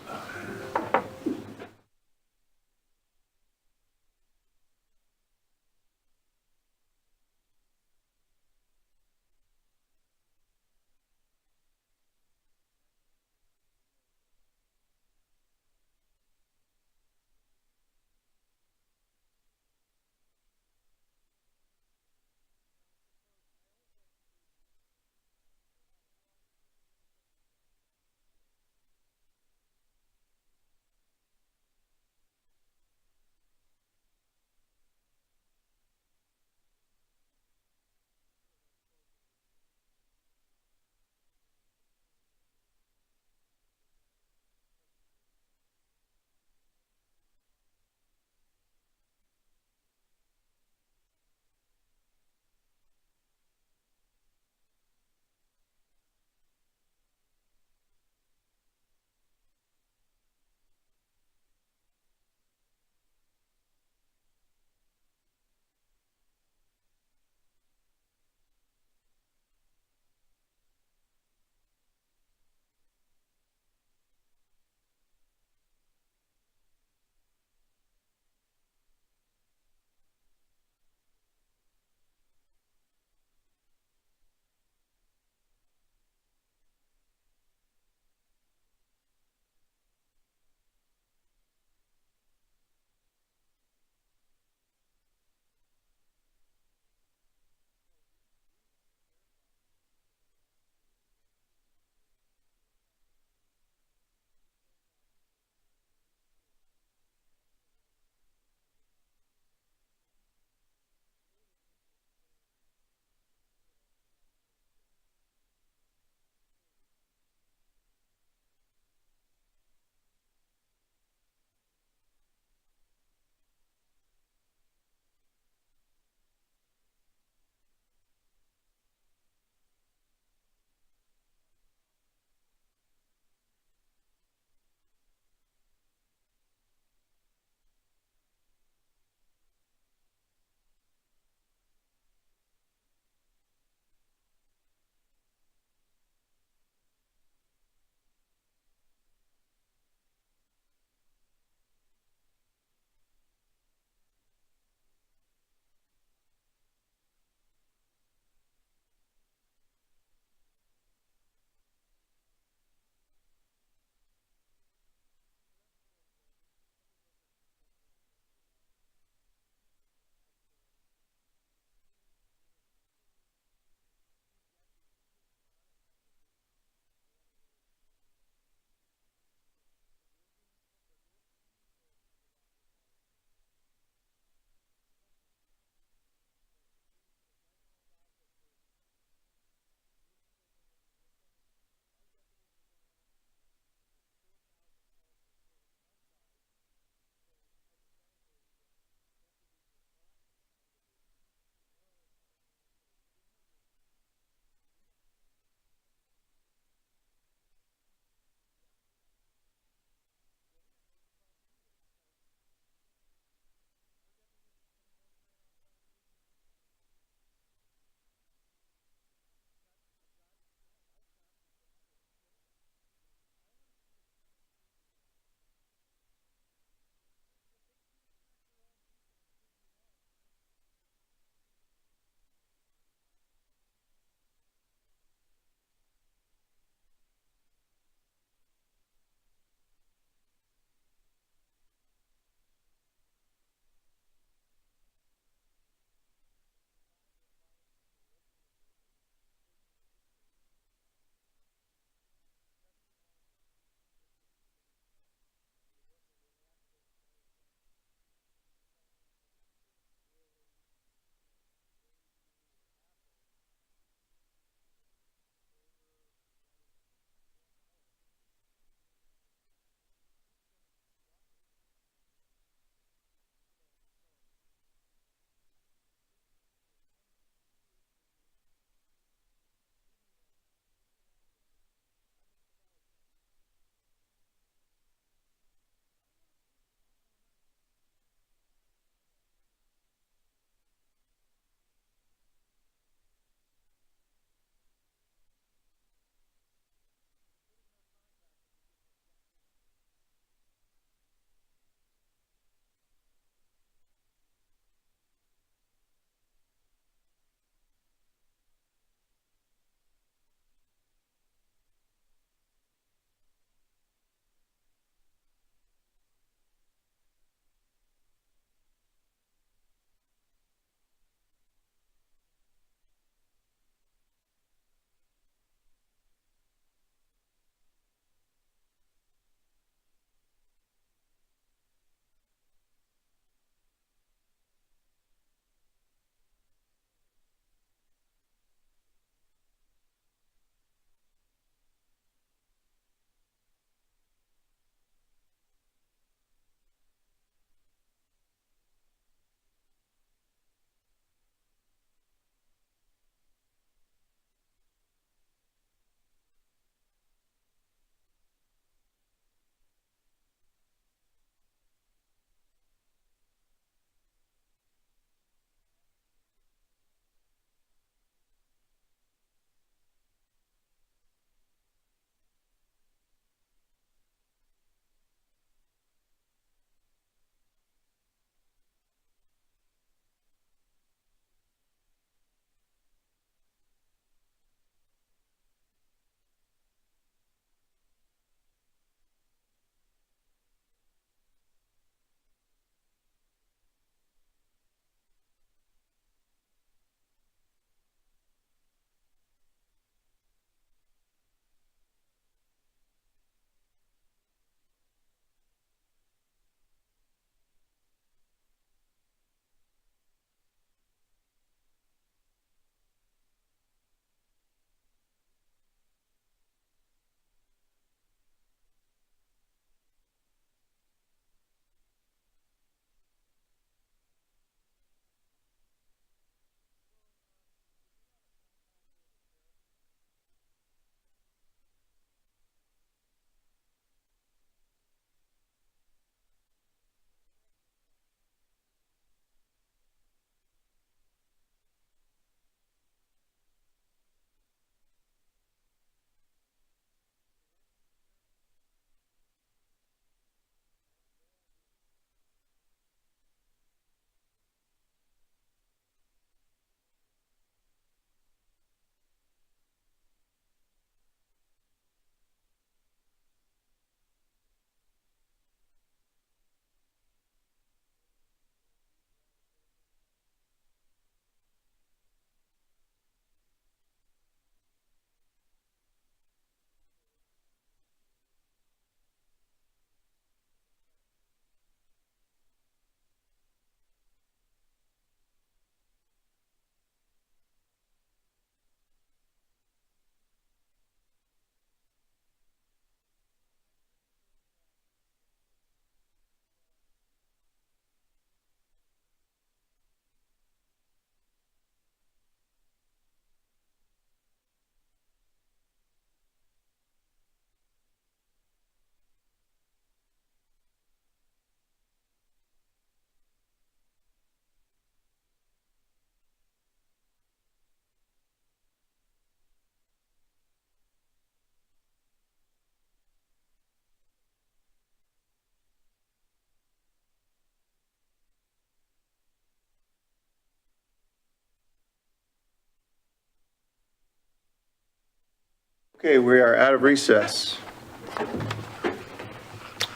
[SPEAKER 1] Okay, we are out of recess.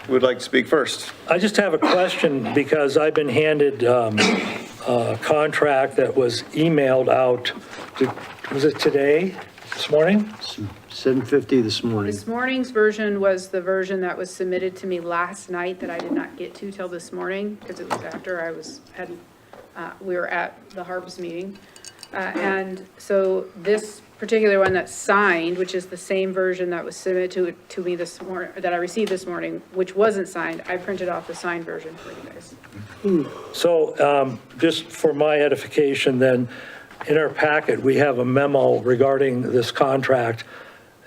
[SPEAKER 1] Who would like to speak first?
[SPEAKER 3] I just have a question because I've been handed a contract that was emailed out, was it today, this morning?
[SPEAKER 7] 7:50 this morning.
[SPEAKER 8] This morning's version was the version that was submitted to me last night that I did not get to till this morning, because it was after we were at the Harbs meeting. And so this particular one that's signed, which is the same version that was submitted to me this morning, that I received this morning, which wasn't signed, I printed off the signed version for you guys.
[SPEAKER 3] So just for my edification then, in our packet, we have a memo regarding this contract,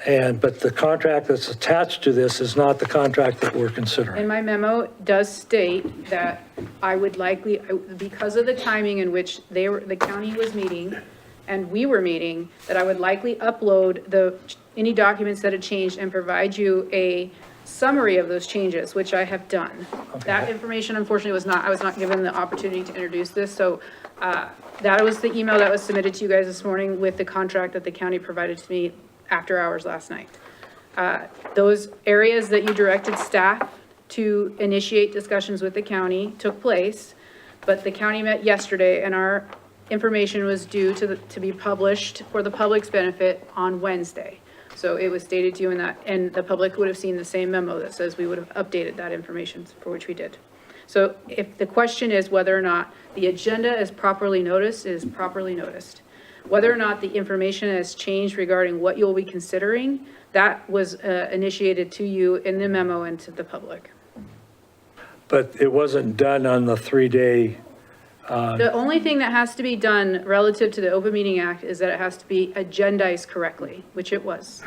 [SPEAKER 3] but the contract that's attached to this is not the contract that we're
[SPEAKER 8] And
[SPEAKER 3] considering.
[SPEAKER 8] my memo does state that I would likely, because of the timing in which the county was meeting and we were meeting, that I would likely upload any documents that had changed and provide you a summary of those changes, which I have done. That information unfortunately I was not given the opportunity to introduce this, so that was the email that was submitted to you guys this morning with the contract that the county provided to me after hours last night. Those areas that you directed staff to initiate discussions with the county took place, but the county met yesterday and our information was due to be published for the public's benefit on Wednesday. So it was stated to you and the public would have seen the same memo that says we would have updated that information, for which we did. So if the question is whether or not the agenda is properly noticed, it is properly noticed. Whether or not the information has changed regarding what you'll be considering, that was initiated to you in the memo and to the public.
[SPEAKER 3] But it wasn't done on the 3-day,
[SPEAKER 8] The only thing that has to be done relative to the Open Meeting Act is that it has to be agendized correctly, which it was.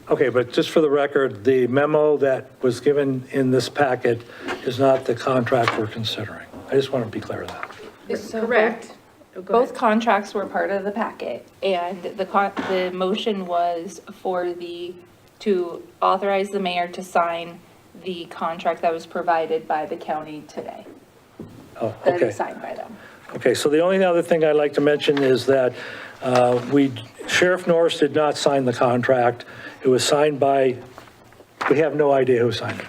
[SPEAKER 3] okay, but just for the record, the memo that was given in this packet is not the contract we're considering. I just want to be clear of that.
[SPEAKER 2] So
[SPEAKER 8] Correct. Oh, go
[SPEAKER 2] Both
[SPEAKER 8] ahead.
[SPEAKER 2] contracts were part of the packet, and the motion was to authorize the mayor to sign the contract that was provided by the county today,
[SPEAKER 3] Oh,
[SPEAKER 2] that
[SPEAKER 3] okay.
[SPEAKER 2] is signed by them.
[SPEAKER 3] Okay, so the only other thing I'd like to mention is that Sheriff Norris did not sign the contract. It was signed by, we have no idea who signed it.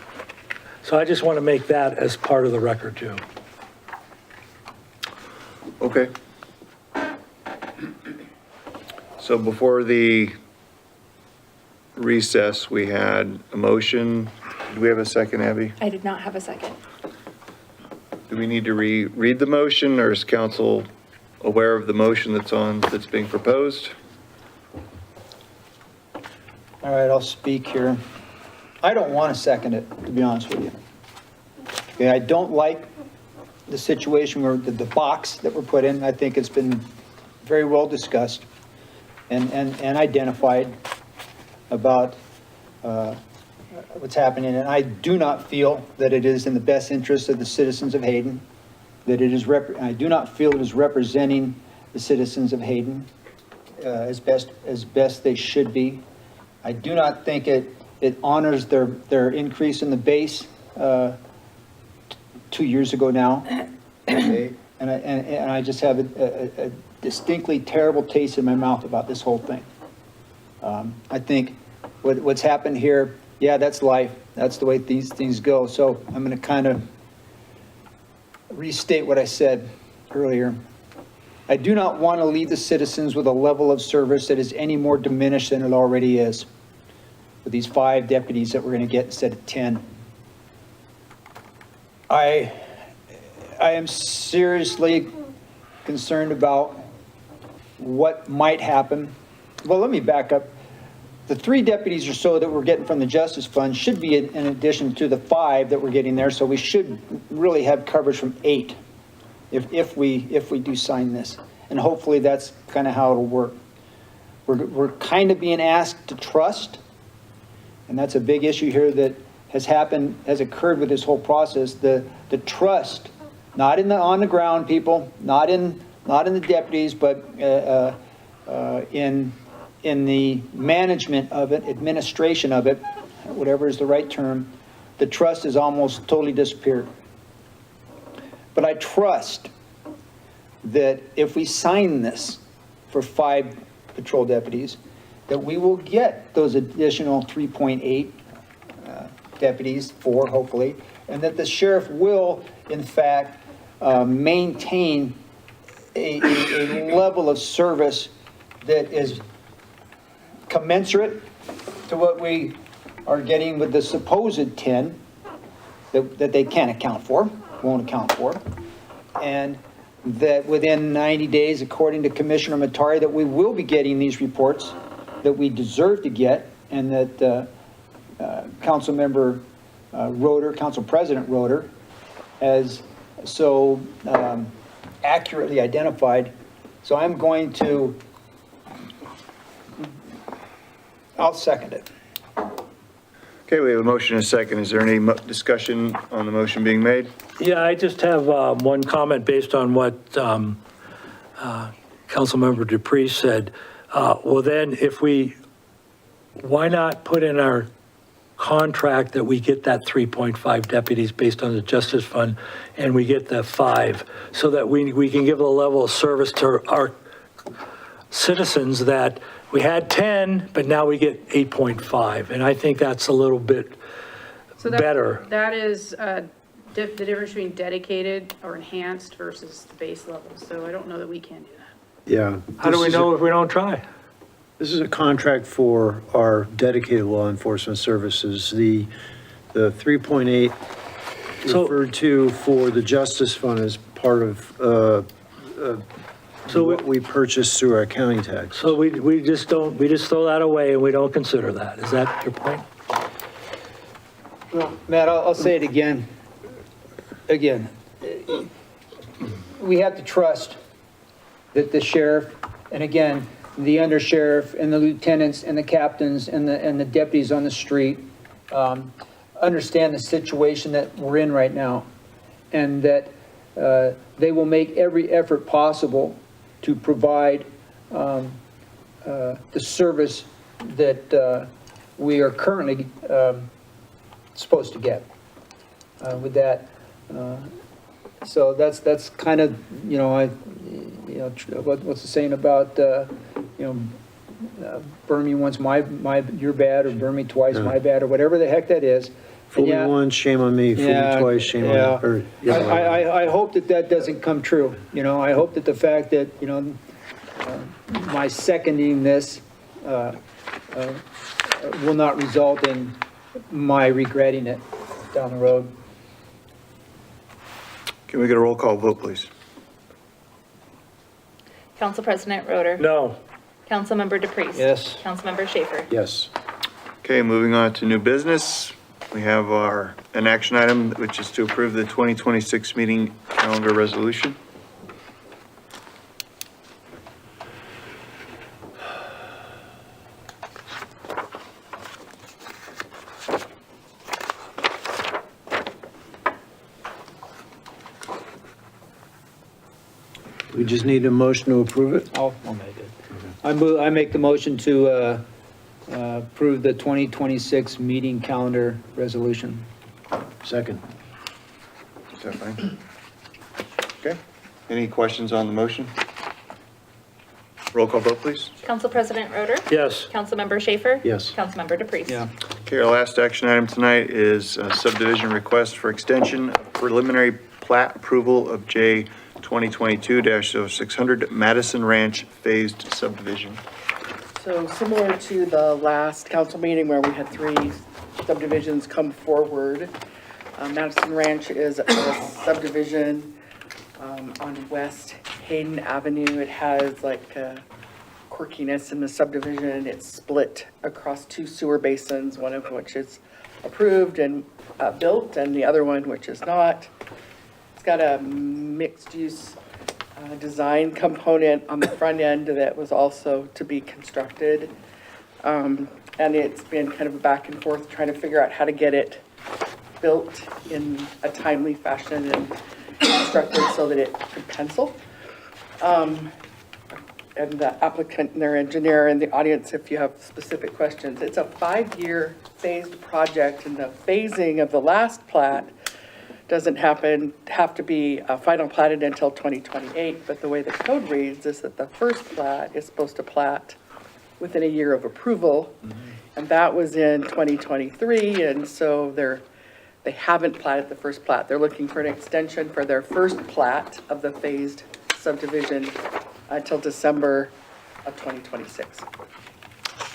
[SPEAKER 3] So I just want to make that as part of the record too.
[SPEAKER 1] Okay. So before the recess, we had a motion. Do we have a second, Abby?
[SPEAKER 2] I did not have a second.
[SPEAKER 1] Do we need to read the motion, or is council aware of the motion that's being proposed?
[SPEAKER 9] All right, I'll speak here. I don't want to second it, to be honest with you. Okay, I don't like the situation where the box that we're put in. I think it's been very well discussed and identified about what's happening. And I do not feel that it is in the best interest of the citizens of Hayden, that it is, I do not feel it is representing the citizens of Hayden as best they should be. I do not think it honors their increase in the base 2 years ago now. Okay? And I just have a distinctly terrible taste in my mouth about this whole thing. I think what's happened here, yeah, that's life. That's the way these things go. So I'm going to kind of restate what I said earlier. I do not want to leave the citizens with a level of service that is any more diminished than it already is with these 5 deputies that we're going to get instead of 10. I am seriously concerned about what might happen. Well, let me back up. The 3 deputies or so that we're getting from the Justice Fund should be in addition to the 5 that we're getting there, so we should really have coverage from 8 if we do sign this. And hopefully that's kind of how it'll work. We're kind of being asked to trust, and that's a big issue here that has occurred with this whole process. The trust, not on the ground people, not in the deputies, but in the management of it, administration of it, whatever is the right term, the trust has almost totally disappeared. But I trust that if we sign this for 5 patrol deputies, that we will get those additional 3.8 deputies, 4 hopefully, and that the sheriff will, in fact, maintain a level of service that is commensurate to what we are getting with the supposed 10 that they can't account for, won't account for. And that within 90 days, according to Commissioner Matari, that we will be getting these reports that we deserve to get, and that Council President Roeder has so accurately identified. So I'm going to, I'll second it.
[SPEAKER 1] Okay, we have a motion and a second. Is there any discussion on the motion being made?
[SPEAKER 3] Yeah, I just have one comment based on what Councilmember Dupree said. Well, then, why not put in our contract that we get that 3.5 deputies based on the Justice Fund, and we get the 5, so that we can give a level of service to our citizens that we had 10, but now we get 8.5, and I think that's a little bit
[SPEAKER 8] So
[SPEAKER 3] better.
[SPEAKER 8] that is the difference between dedicated or enhanced versus the base level. So I don't know that we can do that.
[SPEAKER 7] Yeah.
[SPEAKER 3] How do we know if we don't try?
[SPEAKER 7] This is a contract for our dedicated law enforcement services. The 3.8
[SPEAKER 3] So-
[SPEAKER 7] referred to for the Justice Fund is part of what we purchased through our county tax.
[SPEAKER 3] So we just throw that away and we don't consider that. Is that your point?
[SPEAKER 9] Well, Matt, I'll say it again. We have to trust that the sheriff, and again, the undersheriff and the lieutenants and the captains and the deputies on the street understand the situation that we're in right now, and that they will make every effort possible to provide the service that we are currently supposed to get with that. So that's kind of, what's the saying about, burn me once your bad, or burn me twice my bad, or whatever the heck that is.
[SPEAKER 7] Fool me
[SPEAKER 9] Yeah.
[SPEAKER 7] once, shame on me, fool me
[SPEAKER 9] Yeah,
[SPEAKER 7] twice, shame on,
[SPEAKER 9] yeah.
[SPEAKER 7] or, yeah.
[SPEAKER 9] I hope that doesn't come true. I hope that the fact that, my seconding this will not result in my regretting it down the road.
[SPEAKER 1] Can we get a roll call vote, please?
[SPEAKER 2] Council President Roeder.
[SPEAKER 3] No.
[SPEAKER 2] Councilmember Dupree.
[SPEAKER 9] Yes.
[SPEAKER 2] Councilmember Schaefer.
[SPEAKER 7] Yes.
[SPEAKER 1] Okay, moving on to new business. We have an action item, which is to approve the 2026 meeting calendar resolution.
[SPEAKER 7] We just need a motion to approve it?
[SPEAKER 9] I'll make it. I make the motion to approve the 2026 meeting calendar resolution.
[SPEAKER 7] Second.
[SPEAKER 1] Is that fine? Okay. Any questions on the motion? Roll call vote, please.
[SPEAKER 2] Council President Roeder.
[SPEAKER 3] Yes.
[SPEAKER 2] Councilmember Schaefer.
[SPEAKER 7] Yes.
[SPEAKER 2] Councilmember Dupree.
[SPEAKER 9] Yeah.
[SPEAKER 1] Okay, our last action item tonight is a subdivision request for extension of preliminary plat approval of J 2022-0600 Madison Ranch Phased Subdivision.
[SPEAKER 10] So similar to the last council meeting where we had 3 subdivisions come forward, Madison Ranch is a subdivision on West Hayden Avenue. It has like a quirkiness in the subdivision. It's split across 2 sewer basins, one of which is approved and built, and the other one which is not. It's got a mixed-use design component on the front end that was also to be constructed. And it's been kind of a back and forth trying to figure out how to get it built in a timely fashion and constructed so that it could pencil. And the applicant and their engineer in the audience, if you have specific questions, it's a 5-year phased project, and the phasing of the last plat doesn't have to be final platted until 2028, but the way the code reads is that the first plat is supposed to plat within a year of approval. And that was in 2023, and so they haven't platted the first plat. They're looking for an extension for their first plat of the phased subdivision until December of 2026.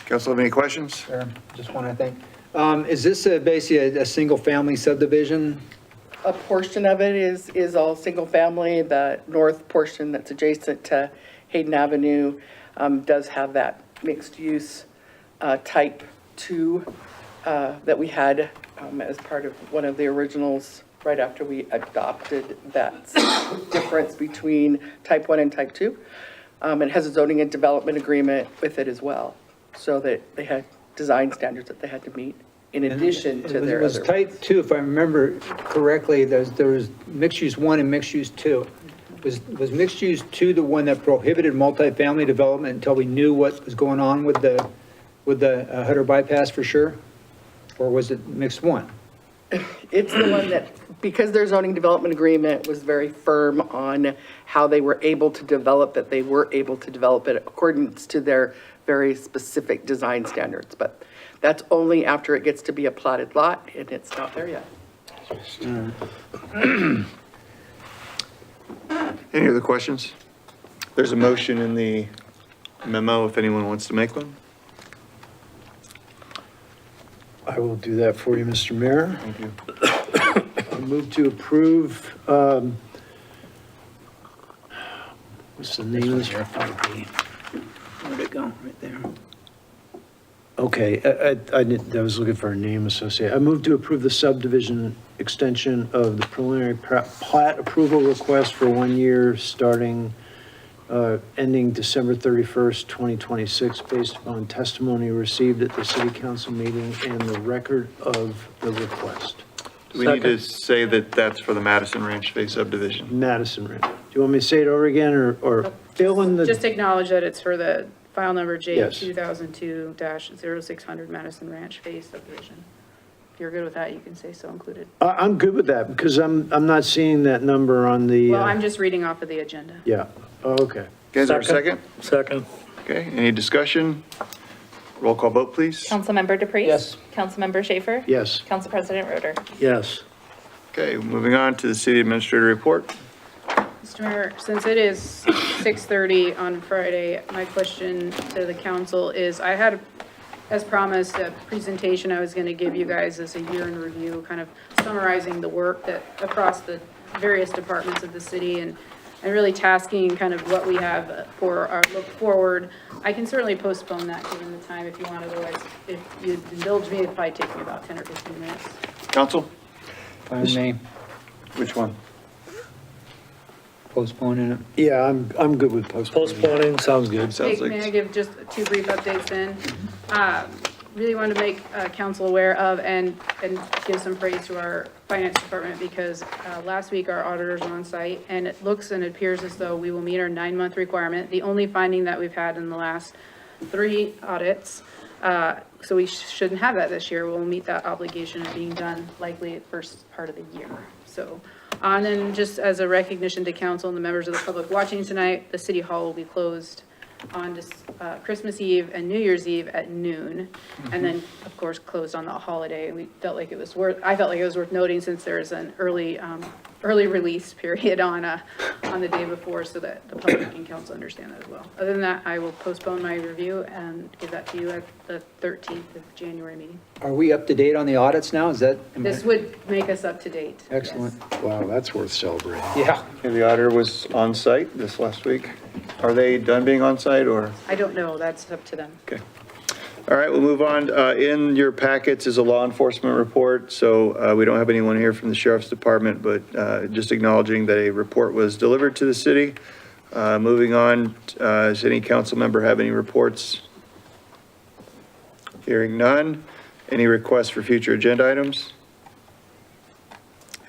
[SPEAKER 1] Council have any questions?
[SPEAKER 9] Sure, just one, I think. Is this basically a single-family subdivision?
[SPEAKER 10] A portion of it is all single-family. The north portion that's adjacent to Hayden Avenue does have that mixed-use type 2 that we had as part of one of the originals right after we adopted that difference between type 1 and type 2. It has a zoning and development agreement with it as well, so that they had design standards that they had to meet in addition to their
[SPEAKER 9] It was
[SPEAKER 10] other.
[SPEAKER 9] type 2, if I remember correctly, there was mixed-use 1 and mixed-use 2. Was mixed-use 2 the one that prohibited multifamily development until we knew what was going on with the Hutter bypass for sure? Or was it mixed 1?
[SPEAKER 10] It's the one that, because their zoning development agreement was very firm on how they were able to develop it, they were able to develop it according to their very specific design standards. But that's only after it gets to be a platted lot, and it's not there yet.
[SPEAKER 1] Any other questions? There's a motion in the memo if anyone wants to make one.
[SPEAKER 7] I will do that for you, Mr. Mayor.
[SPEAKER 1] Thank you.
[SPEAKER 7] I move to approve, what's the name of this?
[SPEAKER 9] Where'd it go? Right there.
[SPEAKER 7] Okay, I was looking for a name associated. I move to approve the subdivision extension of the preliminary plat approval request for 1 year starting, ending December 31st, 2026, based upon testimony received at the city council meeting and the record of the request.
[SPEAKER 1] Do we need to say that that's for the Madison Ranch Phase subdivision?
[SPEAKER 7] Madison Ranch. Do you want me to say it over again or fill in the?
[SPEAKER 8] Just acknowledge that it's for the file number J
[SPEAKER 7] Yes.
[SPEAKER 8] 2002-0600 Madison Ranch Phase subdivision. If you're good with that, you can say so included.
[SPEAKER 7] I'm good with that because I'm not seeing that number on the.
[SPEAKER 8] Well, I'm just reading off of the agenda.
[SPEAKER 7] Yeah, oh, okay.
[SPEAKER 1] Okay, is there a second?
[SPEAKER 3] Second.
[SPEAKER 1] Okay, any discussion? Roll call vote, please.
[SPEAKER 2] Councilmember DePreez?
[SPEAKER 9] Yes.
[SPEAKER 2] Councilmember Schaefer?
[SPEAKER 7] Yes.
[SPEAKER 2] Council President Roder?
[SPEAKER 3] Yes.
[SPEAKER 1] Okay, moving on to the city administrator report.
[SPEAKER 8] Mr. Mayor, since it is 6:30 on Friday, my question to the council is, I had, as promised, a presentation I was going to give you guys as a year in review, kind of summarizing the work that across the various departments of the city and really tasking kind of what we have for our look forward. I can certainly postpone that given the time if you want, otherwise, if you indulge me, it'd probably take me about 10 or 15 minutes.
[SPEAKER 1] Council,
[SPEAKER 9] Fine name,
[SPEAKER 1] which one?
[SPEAKER 9] postponing it.
[SPEAKER 7] Yeah, I'm good with postponing.
[SPEAKER 3] Postponing, sounds good.
[SPEAKER 1] Sounds
[SPEAKER 8] May I
[SPEAKER 1] like,
[SPEAKER 8] give just 2 brief updates then? Really wanted to make council aware of and give some praise to our finance department because last week our auditors were on site and it looks and it appears as though we will meet our 9-month requirement. The only finding that we've had in the last 3 audits, so we shouldn't have that this year. We'll meet that obligation of being done likely at first part of the year. So, and then just as a recognition to council and the members of the public watching tonight, the city hall will be closed on Christmas Eve and New Year's Eve at noon. And then, of course, closed on the holiday. We felt like it was I felt like it was worth noting since there's an early release period on the day before so that the public and council understand that as well. Other than that, I will postpone my review and give that to you at the 13th of January meeting.
[SPEAKER 9] Are we up to date on the audits now? Is that?
[SPEAKER 8] This would make us up to date. yes.
[SPEAKER 9] Excellent.
[SPEAKER 7] Wow, that's worth celebrating.
[SPEAKER 9] Yeah.
[SPEAKER 1] okay, the auditor was on site this last week. Are they done being on site or?
[SPEAKER 8] I don't know, that's up to them.
[SPEAKER 1] Okay. All right, we'll move on. In your packets is a law enforcement report. So we don't have anyone here from the sheriff's department, but just acknowledging that a report was delivered to the city. Moving on, does any council member have any reports? Hearing none. Any requests for future agenda items?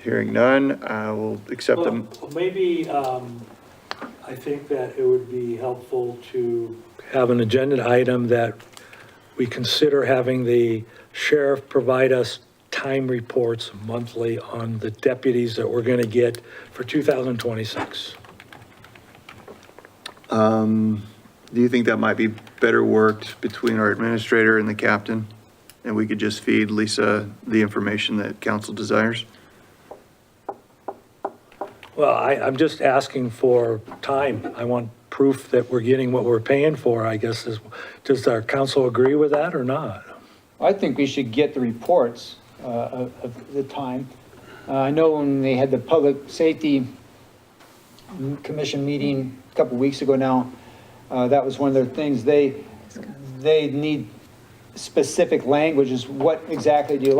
[SPEAKER 1] Hearing none, I will accept them.
[SPEAKER 3] Well, maybe, I think that it would be helpful to have an agenda item that we consider having the sheriff provide us time reports monthly on the deputies that we're going to get for 2026.
[SPEAKER 1] Do you think that might be better worked between our administrator and the captain? And we could just feed Lisa the information that council desires?
[SPEAKER 3] Well, I'm just asking for time. I want proof that we're getting what we're paying for, I guess. Does our council agree with that or not?
[SPEAKER 9] I think we should get the reports of the time. I know when they had the Public Safety Commission meeting a couple weeks ago now, that was one of their things. They need specific languages. What exactly do you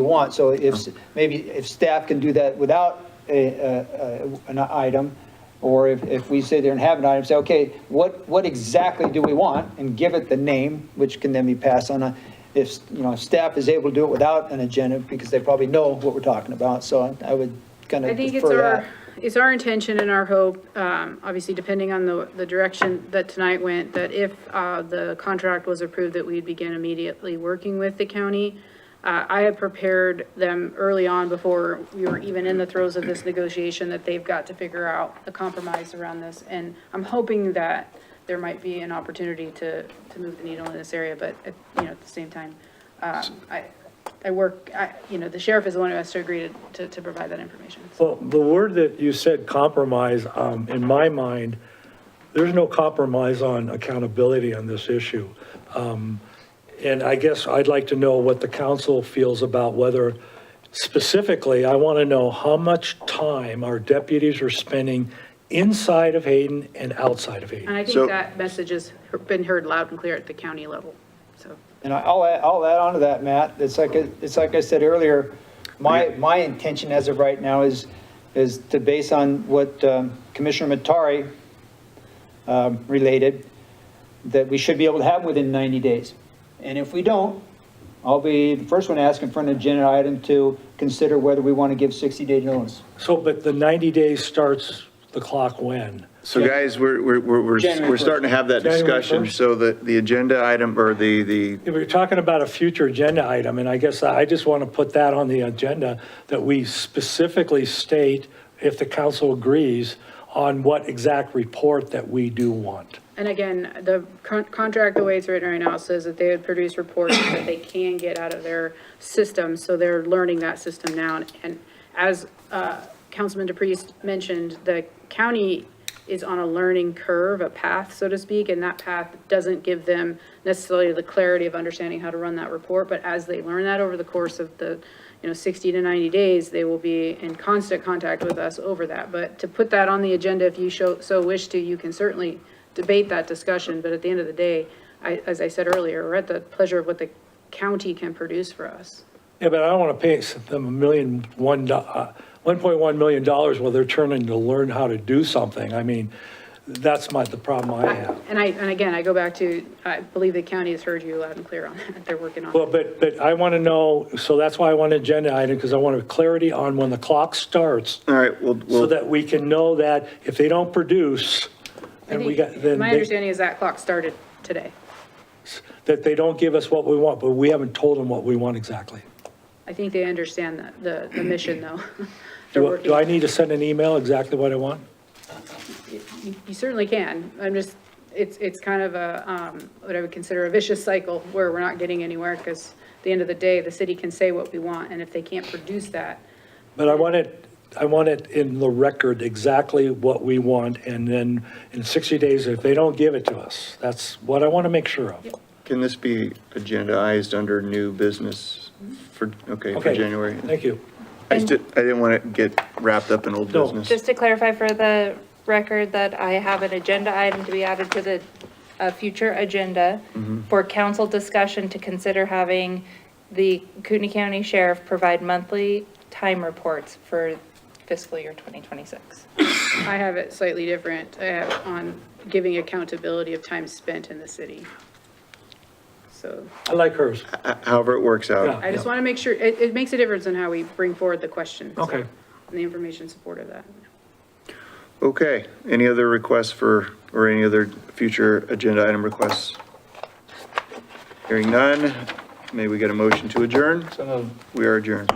[SPEAKER 9] want? So if staff can do that without an item, or if we sit there and have an item, say, okay, what exactly do we want? And give it the name, which can then be passed on. If staff is able to do it without an agenda, because they probably know what we're talking about, so I would kind
[SPEAKER 8] I
[SPEAKER 9] of
[SPEAKER 8] think
[SPEAKER 9] defer that.
[SPEAKER 8] it's our intention and our hope, obviously depending on the direction that tonight went, that if the contract was approved, that we'd begin immediately working with the county. I had prepared them early on before we were even in the throes of this negotiation that they've got to figure out a compromise around this. And I'm hoping that there might be an opportunity to move the needle in this area, but at the same time, the sheriff is the one who has to agree to provide that information.
[SPEAKER 3] Well, the word that you said, compromise, in my mind, there's no compromise on accountability on this issue. And I guess I'd like to know what the council feels about whether, specifically, I want to know how much time our deputies are spending inside of Hayden and outside of Hayden.
[SPEAKER 8] And I
[SPEAKER 1] So-
[SPEAKER 8] think that message has been heard loud and clear at the county level, so.
[SPEAKER 9] And I'll add on to that, Matt. It's like I said earlier, my intention as of right now is to base on what Commissioner Matari related, that we should be able to have within 90 days. And if we don't, I'll be the first one asking for an agenda item to consider whether we want to give 60-day notice.
[SPEAKER 3] So, but the 90 days starts the clock when?
[SPEAKER 1] So guys, we're
[SPEAKER 9] January
[SPEAKER 1] starting to have that
[SPEAKER 3] January
[SPEAKER 1] discussion,
[SPEAKER 3] 1st.
[SPEAKER 1] so that the agenda item, or the,
[SPEAKER 3] If we're talking about a future agenda item, and I guess I just want to put that on the agenda, that we specifically state, if the council agrees, on what exact report that we do want.
[SPEAKER 8] And again, the contract, the way it's written right now, says that they would produce reports that they can get out of their system, so they're learning that system now. And as Councilman DePriest mentioned, the county is on a learning curve, a path, so to speak, and that path doesn't give them necessarily the clarity of understanding how to run that report, but as they learn that over the course of the 60 to 90 days, they will be in constant contact with us over that. But to put that on the agenda, if you so wish to, you can certainly debate that discussion, but at the end of the day, as I said earlier, we're at the pleasure of what the county can produce for us.
[SPEAKER 3] Yeah, but I don't want to pay them $1.1 million while they're trying to learn how to do something. I mean, that's the problem I have.
[SPEAKER 8] And again, I go back to, I believe the county has heard you loud and clear on that. They're working on
[SPEAKER 3] Well,
[SPEAKER 8] it.
[SPEAKER 3] but I want to know, so that's why I want an agenda item, because I want clarity on when the clock starts,
[SPEAKER 1] all right,
[SPEAKER 3] so that we can know that if they don't produce,
[SPEAKER 8] I
[SPEAKER 3] and we
[SPEAKER 8] think-
[SPEAKER 3] got, then
[SPEAKER 8] My understanding is that clock started today.
[SPEAKER 3] that they don't give us what we want, but we haven't told them what we want exactly.
[SPEAKER 8] I think they understand the mission, though. They're working-
[SPEAKER 3] Do I need to send an email exactly what I want?
[SPEAKER 8] You certainly can. It's kind of what I would consider a vicious cycle where we're not getting anywhere, because at the end of the day, the city can say what we want, and if they can't produce that,
[SPEAKER 3] But I want it in the record exactly what we want, and then in 60 days, if they don't give it to us, that's what I want to make sure of.
[SPEAKER 1] can this be agendized under new business for
[SPEAKER 3] Okay.
[SPEAKER 1] January?
[SPEAKER 3] Thank you.
[SPEAKER 1] I didn't want to get wrapped up in old
[SPEAKER 3] No.
[SPEAKER 1] business.
[SPEAKER 2] Just to clarify for the record that I have an agenda item to be added to the future agenda for council discussion to consider having the Kootenai County Sheriff provide monthly time reports for fiscal year 2026.
[SPEAKER 8] I have it slightly different on giving accountability of time spent in the city. So
[SPEAKER 3] I like hers.
[SPEAKER 1] However it works out.
[SPEAKER 3] Yeah.
[SPEAKER 8] I just want to make sure, it makes a difference in how we bring forward the question. so,
[SPEAKER 3] Okay.
[SPEAKER 8] And the information support of that.
[SPEAKER 1] Okay, any other requests or any other future agenda item requests? Hearing none, may we get a motion to adjourn?
[SPEAKER 9] So
[SPEAKER 1] We are adjourned.